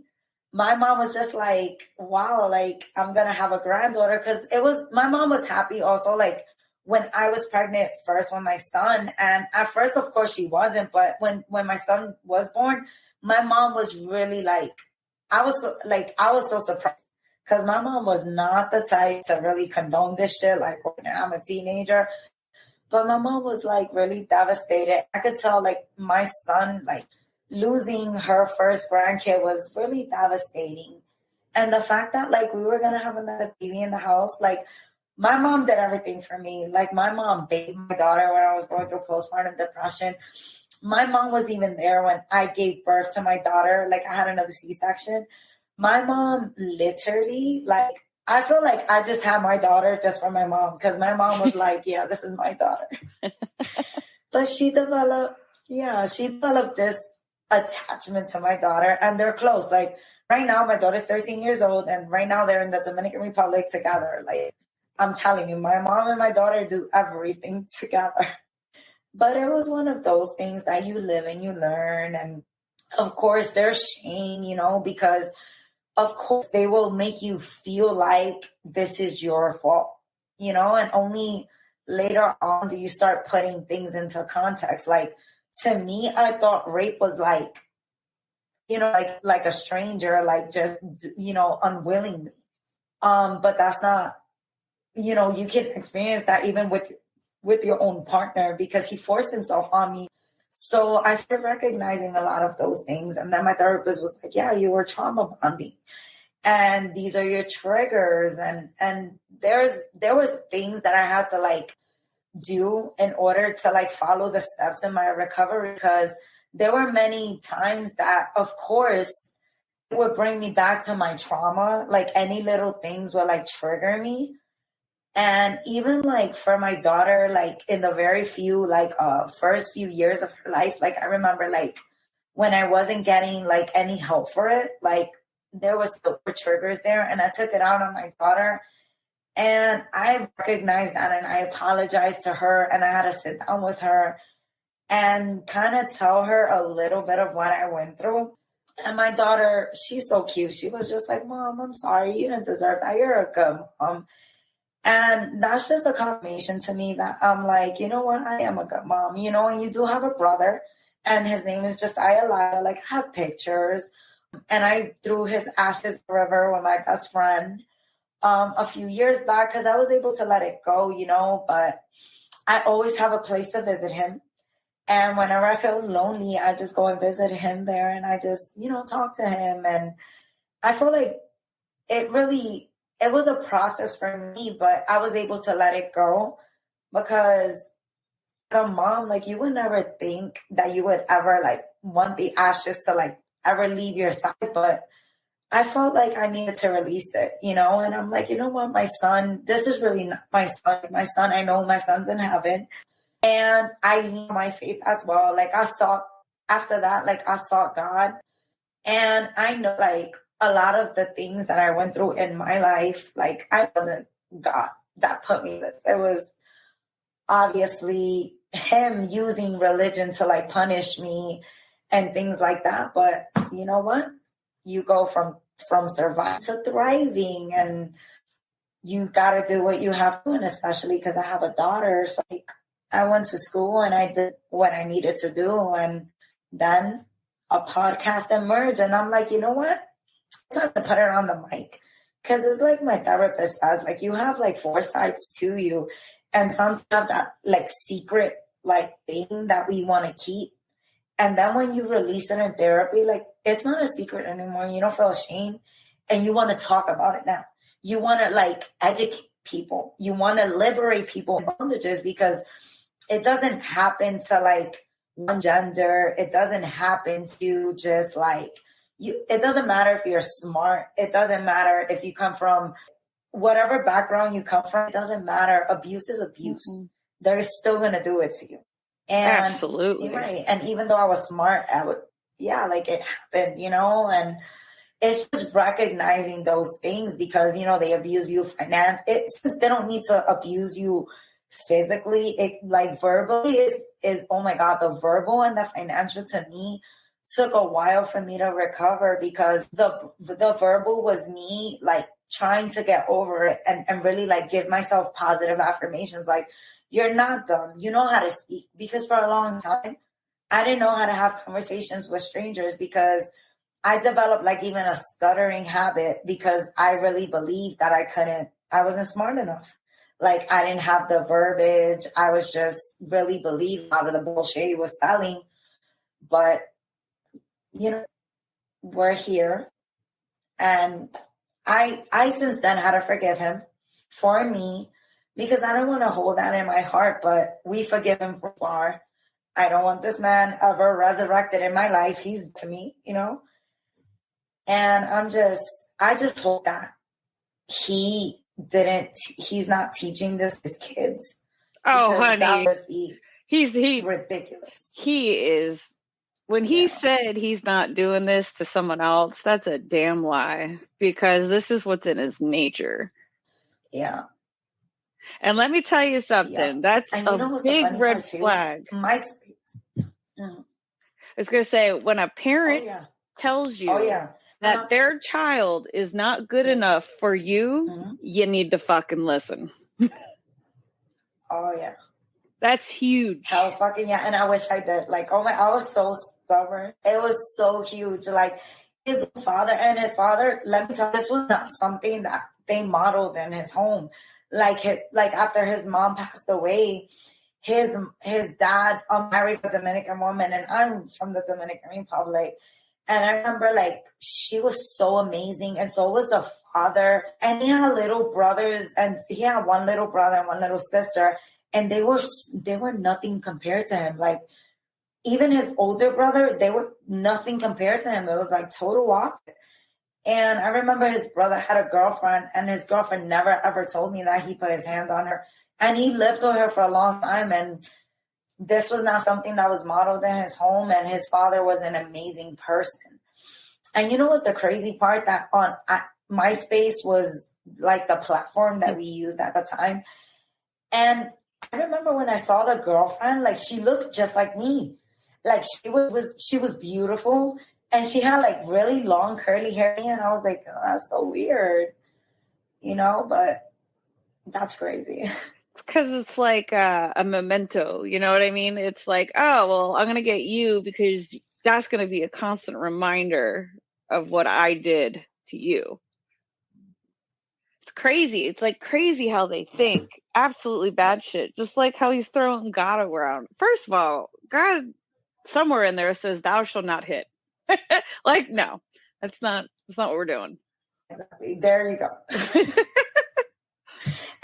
My mom was just like, wow, like I'm going to have a granddaughter. Cause my mom was happy also like when I was pregnant first with my son. And at first, of course she wasn't. But when my son was born, my mom was really like, I was so surprised. Cause my mom was not the type to really condone this shit. Like when I'm a teenager. But my mom was like really devastated. I could tell like my son, like losing her first grandkid was really devastating. And the fact that like we were going to have another baby in the house, like my mom did everything for me. Like my mom bathed my daughter when I was going through postpartum depression. My mom was even there when I gave birth to my daughter. Like I had another C-section. My mom literally like, I feel like I just had my daughter just for my mom because my mom was like, yeah, this is my daughter. But she developed this attachment to my daughter and they're close. Like right now, my daughter's 13 years old and right now they're in the Dominican Republic together. Like I'm telling you, my mom and my daughter do everything together. But it was one of those things that you live and you learn. And of course, there's shame, because of course, they will make you feel like this is your fault, and only later on do you start putting things into context. Like, to me, I thought rape was like, like a stranger, like just, unwillingly. But that's not, you can experience that even with your own partner because he forced himself on me. So I started recognizing a lot of those things. And then my therapist was like, yeah, you were trauma bonding. And these are your triggers. And there was things that I had to like do in order to like follow the steps in my recovery because there were many times that, of course, it would bring me back to my trauma. Like any little things would like trigger me. And even like for my daughter, like in the very few, like first few years of her life, like I remember like when I wasn't getting like any help for it, like there was still triggers there, and I took it out on my daughter. And I recognized that, and I apologized to her, and I had to sit down with her and kind of tell her a little bit of what I went through. And my daughter, she's so cute. She was just like, Mom, I'm sorry. You didn't deserve that. You're a good mom. And that's just a confirmation to me that I'm like, you know what? I am a good mom. You know, and you do have a brother, and his name is just Ayala. Like, I have pictures. And I threw his ashes in the river with my best friend a few years back because I was able to let it go, you know, but I always have a place to visit him. And whenever I feel lonely, I just go and visit him there, and I just, you know, talk to him. And I feel like it was a process for me, but I was able to let it go because as a mom, like, you would never think that you would ever like want the ashes to like ever leave your side. But I felt like I needed to release it, you know? And I'm like, you know what, my son, this is really not my son. My son, I know my son's in heaven. And I need my faith as well. Like after that, I sought God. And I know like a lot of the things that I went through in my life, like I wasn't God that put me this. It was obviously him using religion to like punish me and things like that. But you know what? You go from surviving to thriving, and you got to do what you have to, and especially because I have a daughter. So like, I went to school and I did what I needed to do. And then a podcast emerged, and I'm like, you know what? It's time to put it on the mic. Because it's like my therapist says, like, you have like 4 sides to you. And some have that like secret like thing that we want to keep. And then when you release it in therapy, like, it's not a secret anymore. You don't feel ashamed, and you want to talk about it now. You want to like educate people. You want to liberate people in bondages, because it doesn't happen to like one gender. It doesn't happen to just like you. It doesn't matter if you're smart. It doesn't matter if you come from whatever background you come from. It doesn't matter. Abuse is abuse. Mm-hmm. They're still going to do it to you. And absolutely right. And even though I was smart, like it happened, you know, and it's just recognizing those things, because, you know, they abuse you financially. Since they don't need to abuse you physically, it like verbally is, oh my God, the verbal and the financial to me took a while for me to recover, because the verbal was me like trying to get over it and really like give myself positive affirmations. Like, you're not dumb. You know how to speak. Because for a long time, I didn't know how to have conversations with strangers, because I developed like even a stuttering habit, because I really believed that I wasn't smart enough. Like, I didn't have the verbiage. I was just really believed a lot of the bullshit he was selling. But, you know, we're here. And I since then had to forgive him for me, because I don't want to hold that in my heart, but we forgive him for far. I don't want this man ever resurrected in my life. He's to me, you know? And I just hope that he's not teaching this to his kids. Oh, honey. That would be he's ridiculous. He is. When he said he's not doing this to someone else, that's a damn lie, because this is what's in his nature. Yeah. And let me tell you something. Yeah. That's a big red flag. I was going to say, when a parent tells you that their child is not good enough for you, you need to fucking listen. Oh, yeah. That's huge. Oh, fucking yeah. And I wish I did. Like, oh my, I was so stubborn. It was so huge. Like, his father, let me tell you, this was not something that they modeled in his home. Like after his mom passed away, his dad married a Dominican woman, and I'm from the Dominican Republic. And I remember, like, she was so amazing, and so was the father. And he had little brothers, and he had one little brother and one little sister, and they were nothing compared to him. Like, even his older brother, they were nothing compared to him. It was like total opposite. And I remember his brother had a girlfriend, and his girlfriend never ever told me that he put his hands on her. And he lived with her for a long time. And this was not something that was modeled in his home. And his father was an amazing person. And you know what's the crazy part? That on MySpace was like the platform that we used at the time. And I remember when I saw the girlfriend, like she looked just like me. Like she was beautiful. And she had like really long curly hair. And I was like, oh, that's so weird, you know, but that's crazy. It's because it's like a memento, you know what I mean? It's like, oh, well, I'm going to get you because that's going to be a constant reminder of what I did to you. It's crazy. It's like crazy how they think. Absolutely bad shit. Just like how he's throwing God around. First of all, God somewhere in there says, thou shalt not hit. Like, no, that's not what we're doing. Exactly. There you go.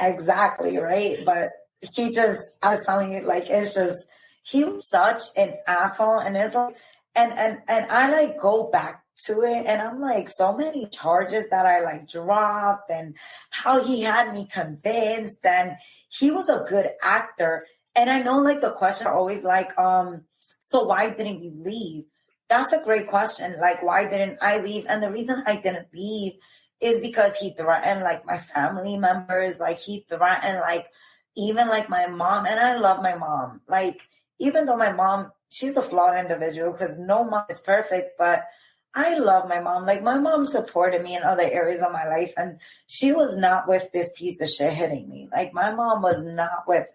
Exactly, right? But I was telling you, like, it's just, he was such an asshole. And it's like, and I like go back to it, and I'm like, so many charges that I like dropped, and how he had me convinced, and he was a good actor. And I know, like, the question always like, so why didn't you leave? That's a great question. Like, why didn't I leave? And the reason I didn't leave is because he threatened like my family members. Like he threatened like even like my mom. And I love my mom. Like, even though my mom, she's a flawed individual because no mom is perfect, but I love my mom. Like my mom supported me in other areas of my life. And she was not with this piece of shit hitting me. Like my mom was not with it.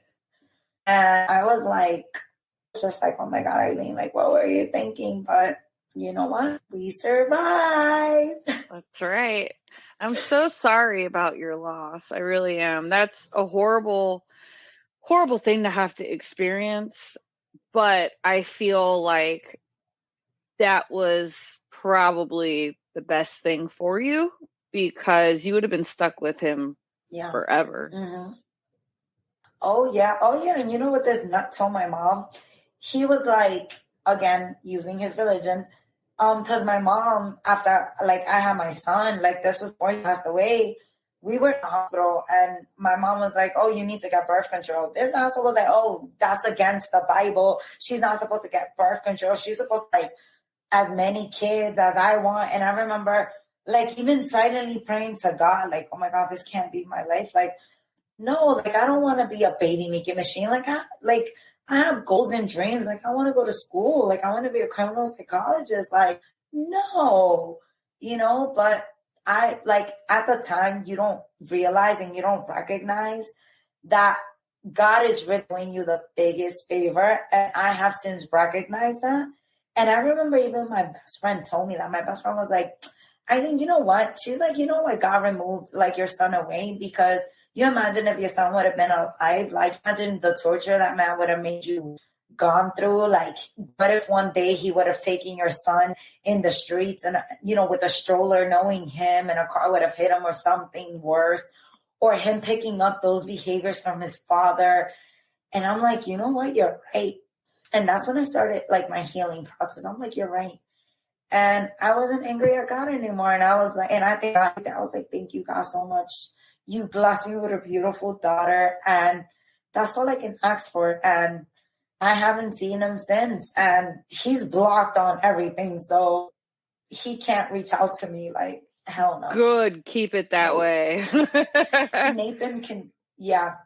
And I was like, just like, oh my God, Eileen, like, what were you thinking? But you know what? We survived. That's right. I'm so sorry about your loss. I really am. That's a horrible, horrible thing to have to experience. But I feel like that was probably the best thing for you because you would have been stuck with him forever. Mm-hmm. Oh, yeah. And you know what this nut told my mom? He was like, again, using his religion. Because my mom, after like I had my son, like this was before he passed away, we were in the hospital, and my mom was like, oh, you need to get birth control. This asshole was like, oh, that's against the Bible. She's not supposed to get birth control. She's supposed to like as many kids as I want. And I remember like even silently praying to God, like, oh my God, this can't be my life. Like, no, like I don't want to be a baby making machine. I have goals and dreams. Like, I want to go to school. Like, I want to be a criminal psychologist. Like, no, you know, but I, like, at the time, you don't realize and you don't recognize that God is really doing you the biggest favor. And I have since recognized that. And I remember even my best friend told me that. My best friend was like, I mean, you know what? She's like, you know what? God removed, like, your son away because you imagine if your son would have been alive, like imagine the torture that man would have made you gone through. Like, what if one day he would have taken your son in the streets and, you know, with a stroller, knowing him, and a car would have hit him or something worse, or him picking up those behaviors from his father. And I'm like, you know what? You're right. And that's when I started like my healing process. I'm like, you're right. And I wasn't angry at God anymore. And I was like, and I think I was like, thank you, God, so much. You blessed me with a beautiful daughter, and that's all I can ask for. And I haven't seen him since, and he's blocked on everything, so he can't reach out to me. Like, hell no. Good, keep it that way. Nathan can, yeah.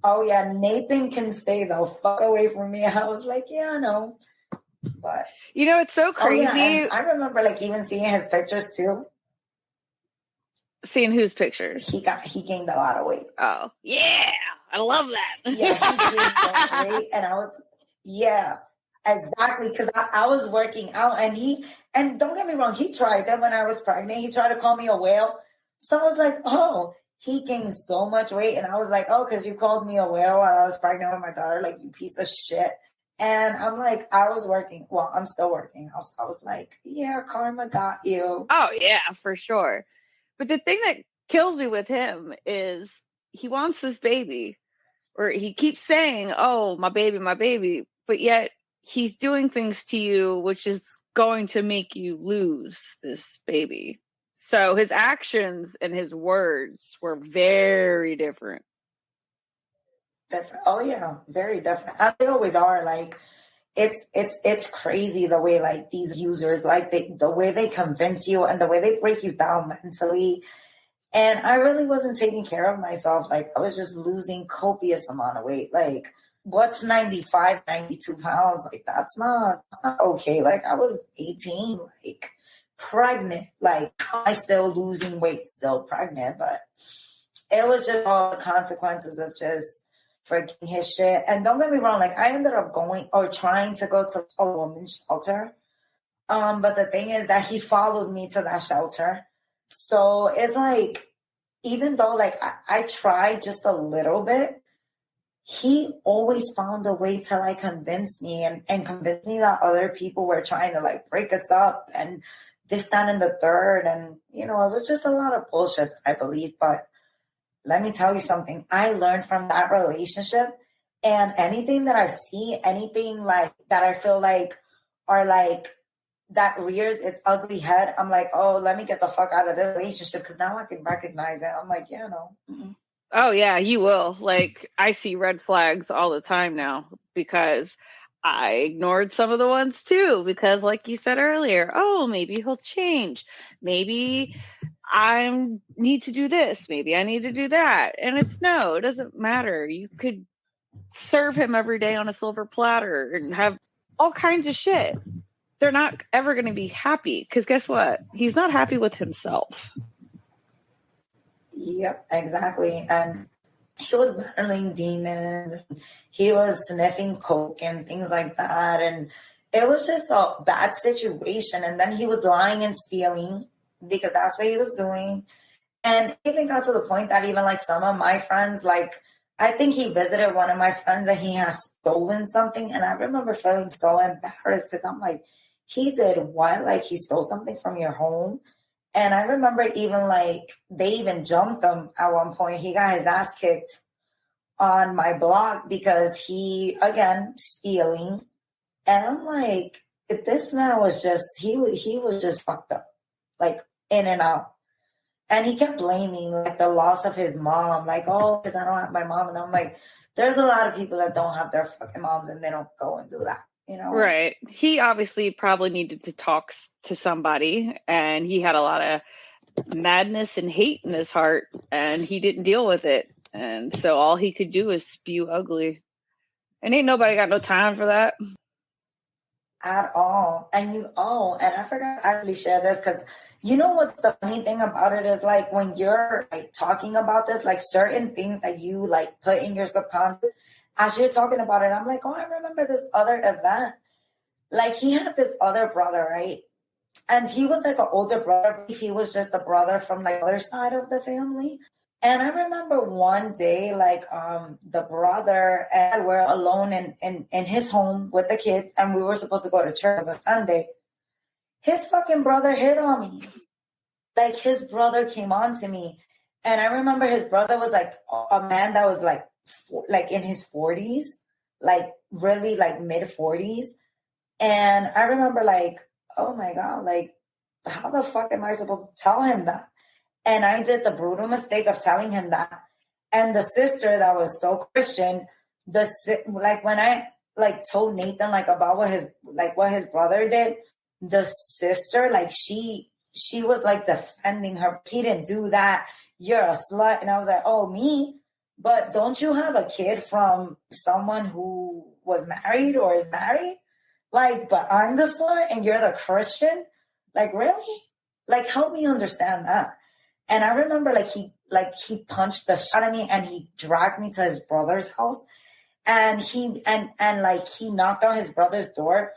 Oh yeah, Nathan can stay the fuck away from me. I was like, yeah, I know, but you know, it's so crazy. Oh, yeah, I remember like even seeing his pictures too. Seeing whose pictures? He gained a lot of weight. Oh, yeah. I love that. Yeah, he gained so weight. And I was, yeah, exactly. Because I was working out, and don't get me wrong, he tried that when I was pregnant. He tried to call me a whale. So I was like, oh, he gained so much weight. And I was like, oh, because you called me a whale while I was pregnant with my daughter, like, you piece of shit. And I'm like, I was working. Well, I'm still working. I was like, yeah, karma got you. Oh, yeah, for sure. But the thing that kills me with him is he wants this baby, or he keeps saying, oh, my baby, but yet he's doing things to you, which is going to make you lose this baby. So his actions and his words were very different. Different. Oh yeah, very different. As they always are. Like it's crazy the way like these users, like the way they convince you and the way they break you down mentally. And I really wasn't taking care of myself. Like I was just losing copious amount of weight. Like what's 95, 92 pounds? Like that's not okay. Like I was 18, like pregnant. Like how am I still losing weight, still pregnant? But it was just all the consequences of just forgetting his shit. And don't get me wrong, like I ended up going or trying to go to a women's shelter. But the thing is that he followed me to that shelter. So it's like, even though like I tried just a little bit, he always found a way to like convince me and convince me that other people were trying to like break us up and this, that, and the third. And, you know, it was just a lot of bullshit, I believe. But let me tell you something. I learned from that relationship, and anything that I see, anything like that I feel like are like that rears its ugly head, I'm like, oh, let me get the fuck out of this relationship because now I can recognize it. I'm like, yeah, no. Mm-mm. Oh yeah, you will. Like I see red flags all the time now because I ignored some of the ones too, because like you said earlier, oh, maybe he'll change. Maybe I need to do this. Maybe I need to do that. And it's no, it doesn't matter. You could serve him every day on a silver platter and have all kinds of shit. They're not ever going to be happy because guess what? He's not happy with himself. Yep, exactly. And he was battling demons. He was sniffing coke and things like that. And it was just a bad situation. And then he was lying and stealing because that's what he was doing. And it even got to the point that even like some of my friends, like I think he visited one of my friends and he has stolen something. And I remember feeling so embarrassed because I'm like, he did what? Like he stole something from your home? And I remember even like they even jumped him at one point. He got his ass kicked on my block because he, again, stealing. And I'm like, if this man was just, he was just fucked up, like in and out. And he kept blaming like the loss of his mom, like, oh, because I don't have my mom. And I'm like, there's a lot of people that don't have their fucking moms and they don't go and do that. You know? Right. He obviously probably needed to talk to somebody, and he had a lot of madness and hate in his heart, and he didn't deal with it. And so all he could do is spew ugly. And ain't nobody got no time for that. At all. And I forgot to actually share this because you know what's the funny thing about it is like when you're like talking about this, like certain things that you like put in your subconscious, as you're talking about it, I'm like, oh, I remember this other event. Like he had this other brother, right? And he was like an older brother. He was just a brother from like the other side of the family. And I remember one day, like the brother and I were alone in his home with the kids, and we were supposed to go to church on Sunday. His fucking brother hit on me. Like his brother came on to me. And I remember his brother was like a man that was like in his 40s, like really like mid 40s. And I remember like, oh my God, like how the fuck am I supposed to tell him that? And I did the brutal mistake of telling him that. And the sister that was so Christian, like when I like told Nathan like about what his brother did, the sister, like she was like defending her. He didn't do that. You're a slut. And I was like, oh, me? But don't you have a kid from someone who was married or is married? Like, but I'm the slut and you're the Christian? Like, really? Like, help me understand that. And I remember he punched the shit out of me and he dragged me to his brother's house. And he knocked on his brother's door.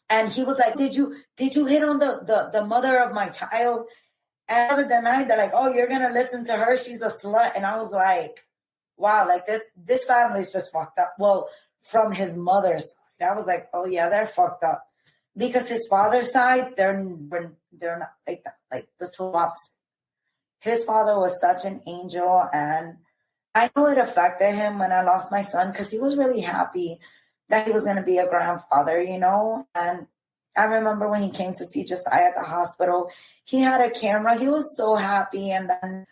And he was like, did you hit on the mother of my child? And other than that, they're like, oh, you're going to listen to her? She's a slut. And I was like, wow, like this family's just fucked up. Well, from his mother's side, I was like, oh yeah, they're fucked up. Because his father's side, they're not like that. Like the total opposite. His father was such an angel. And I know it affected him when I lost my son because he was really happy that he was going to be a grandfather, you know? And I remember when he came to see Josiah at the hospital, he had a camera. He was so happy. And then,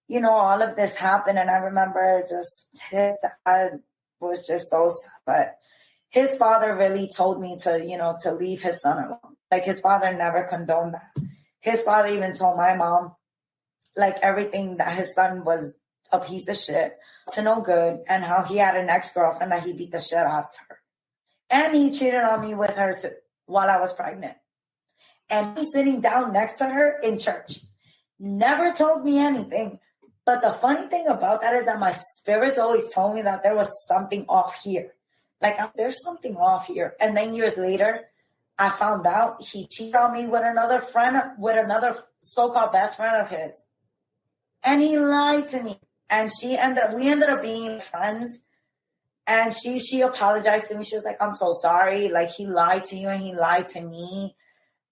you know, all of this happened. And I remember just his dad was just so sad. But his father really told me to, you know, to leave his son alone. Like, his father never condoned that. His father even told my mom, like, everything that his son was a piece of shit, to no good, and how he had an ex-girlfriend that he beat the shit out of her. And he cheated on me with her too, while I was pregnant. And he's sitting down next to her in church. Never told me anything. But the funny thing about that is that my spirits always told me that there was something off here. Like, there's something off here. And then years later, I found out he cheated on me with another friend, with another so-called best friend of his. And he lied to me. And we ended up being friends. And she apologized to me. She was like, I'm so sorry. Like, he lied to you and he lied to me.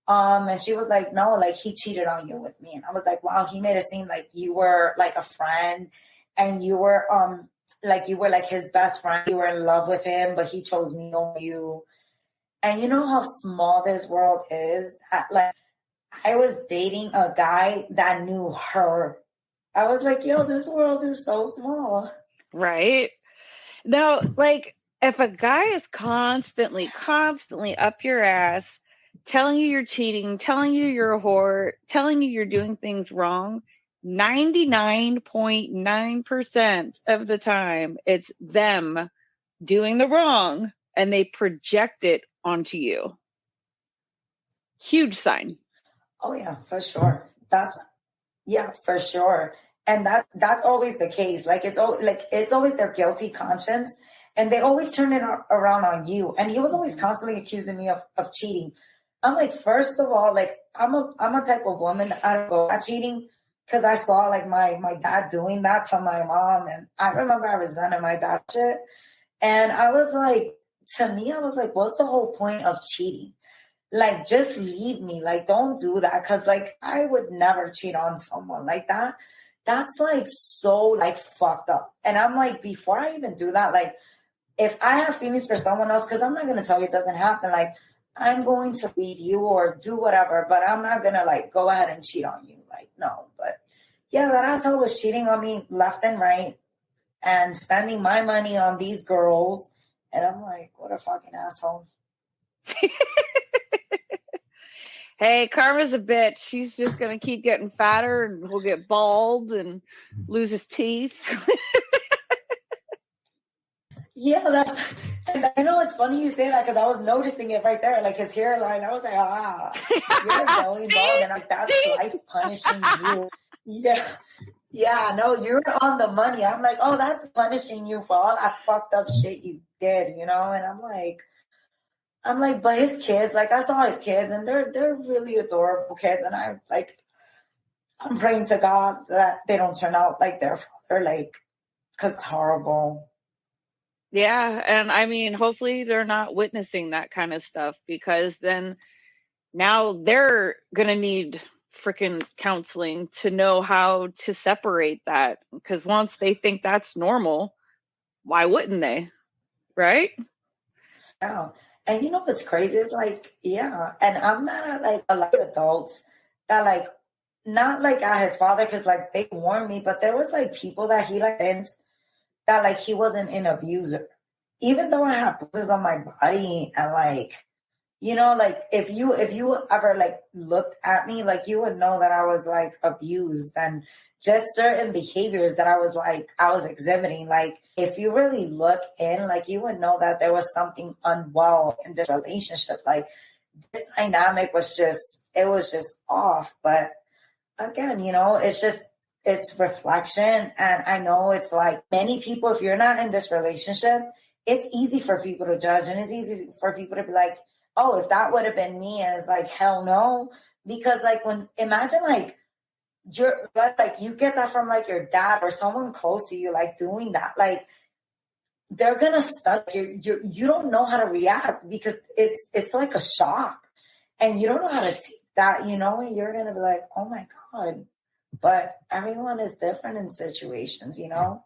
And she was like, no, like, he cheated on you with me. And I was like, wow, he made it seem like you were like a friend and you were like his best friend. You were in love with him, but he chose me over you. And you know how small this world is? Like, I was dating a guy that knew her. I was like, yo, this world is so small. Right. Now, like, if a guy is constantly up your ass, telling you you're cheating, telling you you're a whore, telling you you're doing things wrong, 99.9% of the time, it's them doing the wrong and they project it onto you. Huge sign. Oh, yeah, for sure. For sure. And that's always the case. Like, it's always their guilty conscience, and they always turn it around on you. And he was always constantly accusing me of cheating. I'm like, first of all, like, I'm a type of woman that I don't go at cheating because I saw like my dad doing that to my mom, and I remember I resented my dad shit. And I was like, to me, I was like, what's the whole point of cheating? Like, just leave me. Like, don't do that. Because, like, I would never cheat on someone like that. That's, like, so, like, fucked up. And I'm like, before I even do that, like, if I have feelings for someone else, because I'm not going to tell you it doesn't happen. Like, I'm going to leave you or do whatever, but I'm not going to, like, go ahead and cheat on you. Like, no. But, yeah, that asshole was cheating on me left and right and spending my money on these girls. And I'm like, what a fucking asshole. Hey, Karma's a bitch. She's just going to keep getting fatter and he'll get bald and lose his teeth. Yeah, and I know it's funny you say that because I was noticing it right there, like his hairline. I was like, you're going bald, and like, that's life punishing you. Yeah, no, you're on the money. I'm like, oh, that's punishing you for all that fucked up shit you did, you know? And I'm like, but his kids, like, I saw his kids, and they're really adorable kids, and I'm praying to God that they don't turn out like their father, like, because it's horrible. Yeah, and I mean, hopefully they're not witnessing that kind of stuff, because then now they're going to need freaking counseling to know how to separate that, because once they think that's normal, why wouldn't they? Right? Yeah. And you know what's crazy is, like, yeah, and I'm not like a lot of adults that, like, not like at his father, because like they warned me, but there was like people that he like thinks that like he wasn't an abuser, even though I have bruises on my body. And like, you know, like if you ever like looked at me, like you would know that I was like abused, and just certain behaviors that I was exhibiting. Like, if you really look in, like, you would know that there was something unwell in this relationship. Like, this dynamic was just off. But again, you know, it's reflection. And I know it's like many people, if you're not in this relationship, it's easy for people to judge, and it's easy for people to be like, oh, if that would have been me, and it's like, hell no. Because like, imagine like, you get that from like your dad or someone close to you, like doing that, like they're gonna stuck you don't know how to react, because it's like a shock, and you don't know how to take that, you know, and you're gonna be like, oh my God. But everyone is different in situations, you know.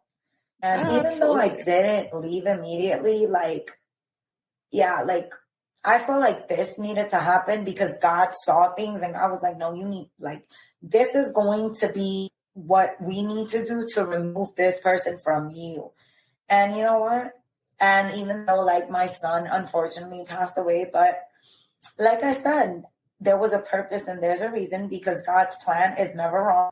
And even though I didn't leave immediately, like, yeah, like I felt like this needed to happen because God saw things and God was like, no, you need, like, this is going to be what we need to do to remove this person from you. And you know what? And even though like my son unfortunately passed away, but like I said, there was a purpose and there's a reason because God's plan is never wrong.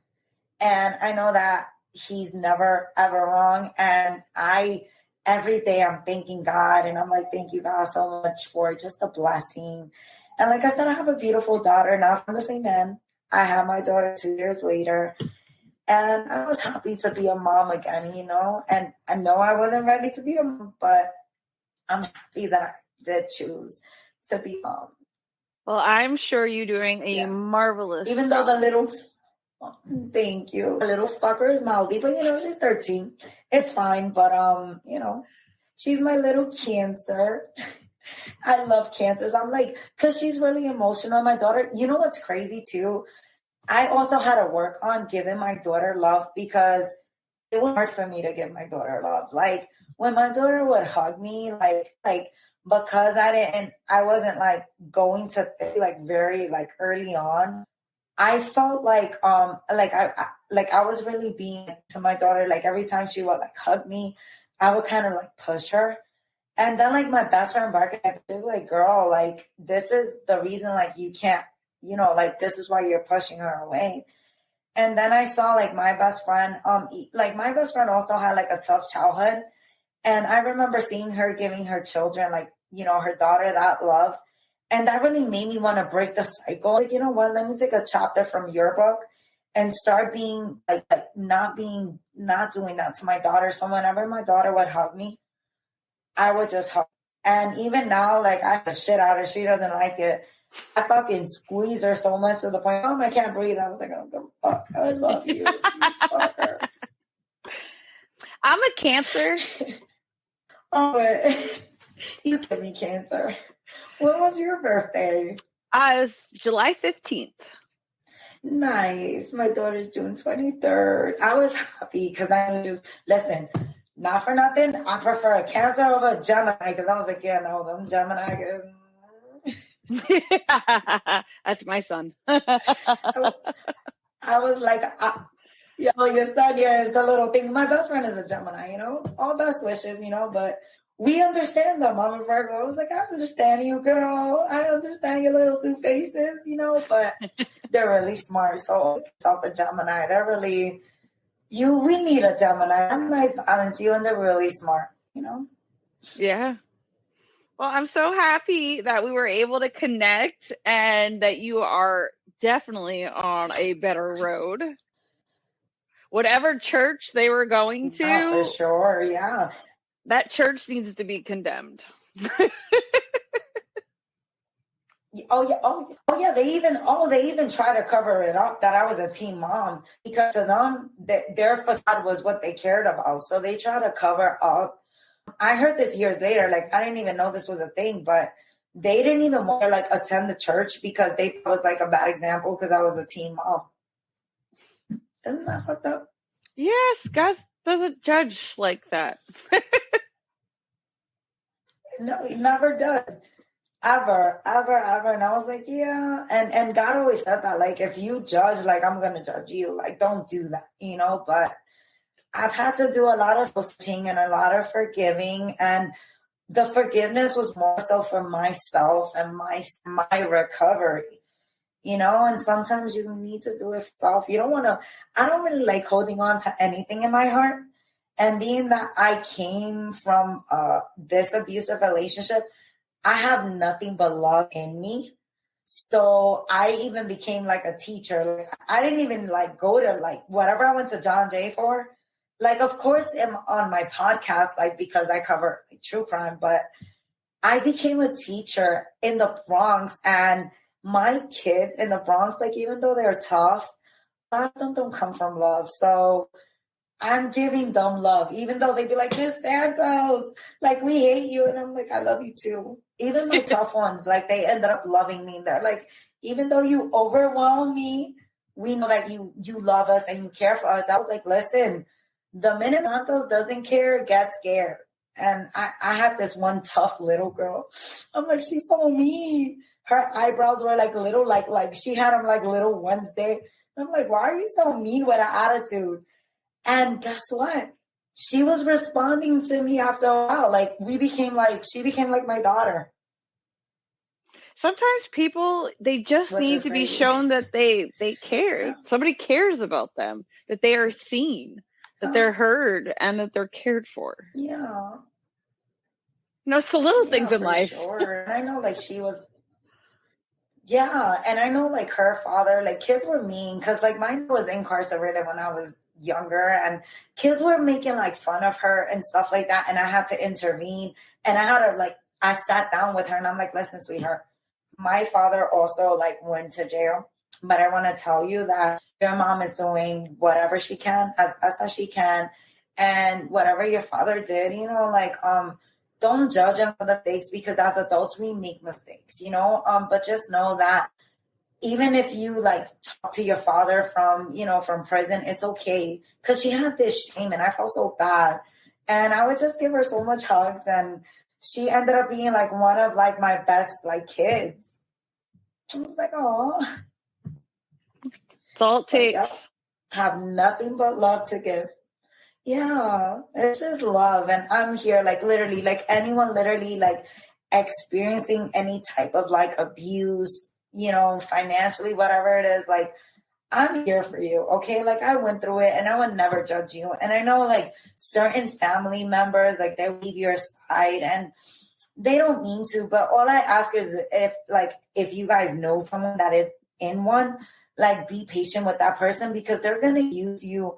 And I know that he's never, ever wrong. And every day I'm thanking God and I'm like, thank you, God, so much for just a blessing. And like I said, I have a beautiful daughter, not from the same man. I had my daughter 2 years later. And I was happy to be a mom again, you know. And I know I wasn't ready to be a mom, but I'm happy that I did choose to be a mom. Well, I'm sure you're doing a marvelous Even job. though the little, thank you, the little fucker is mouthy, but you know, she's 13. It's fine, but you know, she's my little cancer. I love cancers. I'm like, because she's really emotional. My daughter, you know what's crazy too? I also had to work on giving my daughter love because it was hard for me to give my daughter love. Like when my daughter would hug me, like because I wasn't like going to like very like early on. I felt like I was really being to my daughter. Like every time she would like hug me, I would kind of like push her. And then like my best friend Barker was like, girl, like this is the reason like you can't, you know, like this is why you're pushing her away. And then I saw like my best friend, like my best friend also had like a tough childhood. And I remember seeing her giving her children, like, you know, her daughter that love. And that really made me want to break the cycle. Like, you know what, let me take a chapter from your book and start being like not doing that to my daughter. So whenever my daughter would hug me, I would just hug. And even now, like I have shit out her, she doesn't like it. I fucking squeeze her so much to the point, I can't breathe. I was like, oh, fuck, I love you. Fucker. I'm a Cancer. Oh, you give me Cancer. When was your birthday? It was July 15th. Nice. My daughter's June 23rd. I was happy because I was just, listen, not for nothing, I prefer a Cancer over a Gemini because I was like, yeah, no, them Gemini That's my son. I was like, your son, is the little thing. My best friend is a Gemini, you know, all best wishes, you know, but we understand them. I'm a Virgo. I was like, I understand you, girl. I understand your little two faces, you know, but they're really smart. So talk a Gemini. They're really, we need a Gemini. Gemini's balance you and they're really smart, you know? Yeah. Well, I'm so happy that we were able to connect and that you are definitely on a better road. Whatever church they were going to. Oh, for sure, yeah. That church needs to be condemned. Oh yeah. They even try to cover it up that I was a teen mom because to them, their facade was what they cared about. So they try to cover up. I heard this years later, like I didn't even know this was a thing, but they didn't even want to like attend the church because they thought it was like a bad example because I was a teen mom. Isn't that fucked up? Yes, God doesn't judge like that. No, he never does. Ever. And I was like, yeah. And God always says that, like, if you judge, like, I'm going to judge you. Like, don't do that, you know? But I've had to do a lot of searching and a lot of forgiving. And the forgiveness was more so for myself and my recovery, you know? And sometimes you need to do it for yourself. I don't really like holding on to anything in my heart. And being that I came from this abusive relationship, I have nothing but love in me. So I even became like a teacher. Like, I didn't even like go to like whatever I went to John Jay for. Like, of course, I'm on my podcast, like because I cover like, true crime, but I became a teacher in the Bronx, and my kids in the Bronx, like even though they're tough, a lot of them don't come from love. So I'm giving them love, even though they be like, Miss Santos, like, we hate you. And I'm like, I love you too. Even my tough ones, like, they ended up loving me. They're like, even though you overwhelm me, we know that you love us and you care for us. I was like, listen, the minute Santos doesn't care, get scared. And I had this one tough little girl. I'm like, she's so mean. Her eyebrows were like little, like she had them like little Wednesday. I'm like, why are you so mean with an attitude? And guess what? She was responding to me after a while. Like she became like my daughter. Sometimes people, they just need to be shown that they care. Yeah. Somebody cares about them, that they are seen, that they're heard, and that they're cared for. Yeah. It's the little things in life. Sure. And I know like she was, and I know like her father, like kids were mean because like mine was incarcerated when I was younger, and kids were making like fun of her and stuff like that. And I had to intervene, and I sat down with her and I'm like, listen, sweetheart, my father also like went to jail, but I want to tell you that your mom is doing whatever she can, as best as she can. And whatever your father did, don't judge him for the mistakes, because as adults, we make mistakes, but just know that even if you like talk to your father from prison, it's okay. Cause she had this shame and I felt so bad. And I would just give her so much hugs, and she ended up being like one of like my best like kids. I was like, oh, it's all it takes. Have nothing but love to give. Yeah, it's just love. And I'm here like literally, like anyone literally like experiencing any type of like abuse, financially, whatever it is, like I'm here for you. Okay. Like I went through it and I would never judge you. And I know like certain family members, like they leave your side and they don't mean to, but all I ask is if you guys know someone that is in one, like be patient with that person, because they're going to use you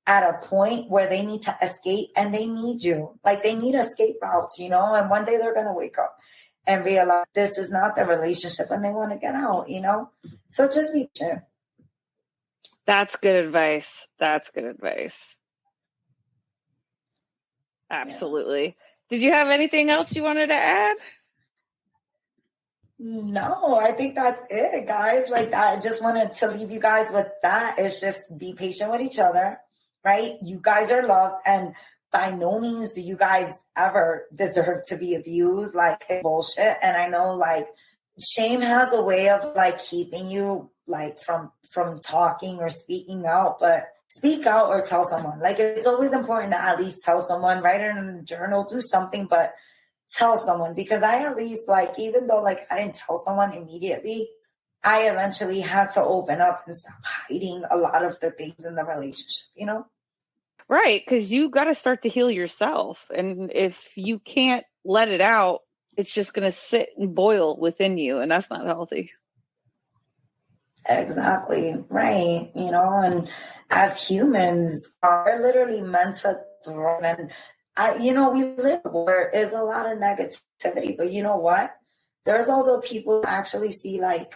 at a point where they need to escape and they need you. Like they need escape routes, and one day they're going to wake up and realize this is not the relationship and they want to get out, So just be patient. That's good advice. Absolutely. Yeah. Did you have anything else you wanted to add? No, I think that's it, guys. Like I just wanted to leave you guys with that. It's just be patient with each other. Right? You guys are loved, and by no means do you guys ever deserve to be abused. Like it's bullshit. And I know like shame has a way of like keeping you like from talking or speaking out, but speak out or tell someone. Like it's always important to at least tell someone, write it in a journal, do something, but tell someone, because I at least like, even though like I didn't tell someone immediately, I eventually had to open up and stop hiding a lot of the things in the relationship, Right, because you got to start to heal yourself. And if you can't let it out, it's just going to sit and boil within you. And that's not healthy. Exactly. Right. And as humans are literally meant to thrive. And we live where there's a lot of negativity, but you know what? There's also people who actually see like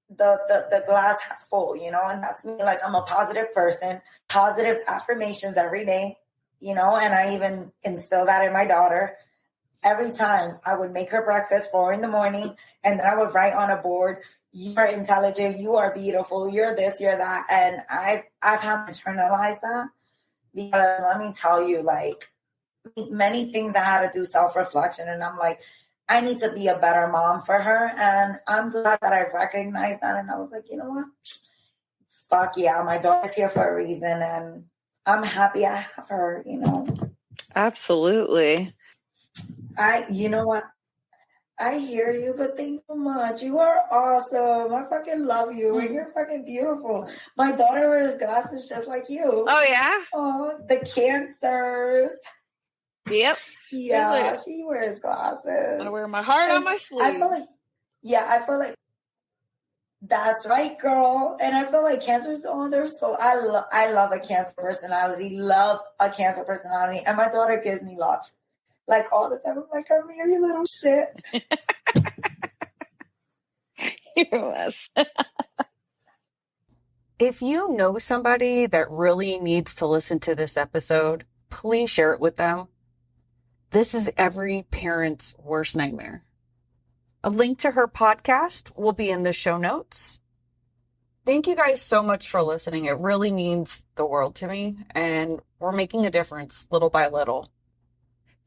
the glass half full, and that's me. Like I'm a positive person, positive affirmations every day, and I even instill that in my daughter. Every time I would make her breakfast 4 a.m, and then I would write on a board, you are intelligent, you are beautiful, you're this, you're that. And I've had to internalize that, because let me tell you, like many things I had to do self-reflection, and I'm like, I need to be a better mom for her. And I'm glad that I recognized that. And I was like, you know what? Fuck yeah, my daughter's here for a reason. And I'm happy I have her, Absolutely. You know what? I hear you, but thank you so much. You are awesome. I fucking love you. And you're fucking beautiful. My daughter wears glasses just like you. Oh, yeah? Oh, the cancers. Yep. Yeah, she wears glasses. I'm gonna wear my heart on my sleeve. I feel like that's right, girl. And I feel like cancers, they're so, I love a cancer personality, and my daughter gives me love. Like all the time, I'm like, come here, you little shit. You're less. If you know somebody that really needs to listen to this episode, please share it with them. This is every parent's worst nightmare. A link to her podcast will be in the show notes. Thank you guys so much for listening. It really means the world to me, and we're making a difference little by little.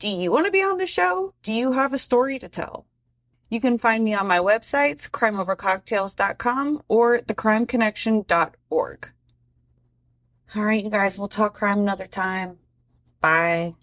Do you want to be on the show? Do you have a story to tell? You can find me on my websites, crimeovercocktails.com or thecrimeconnection.org. All right, you guys, we'll talk crime another time. Bye.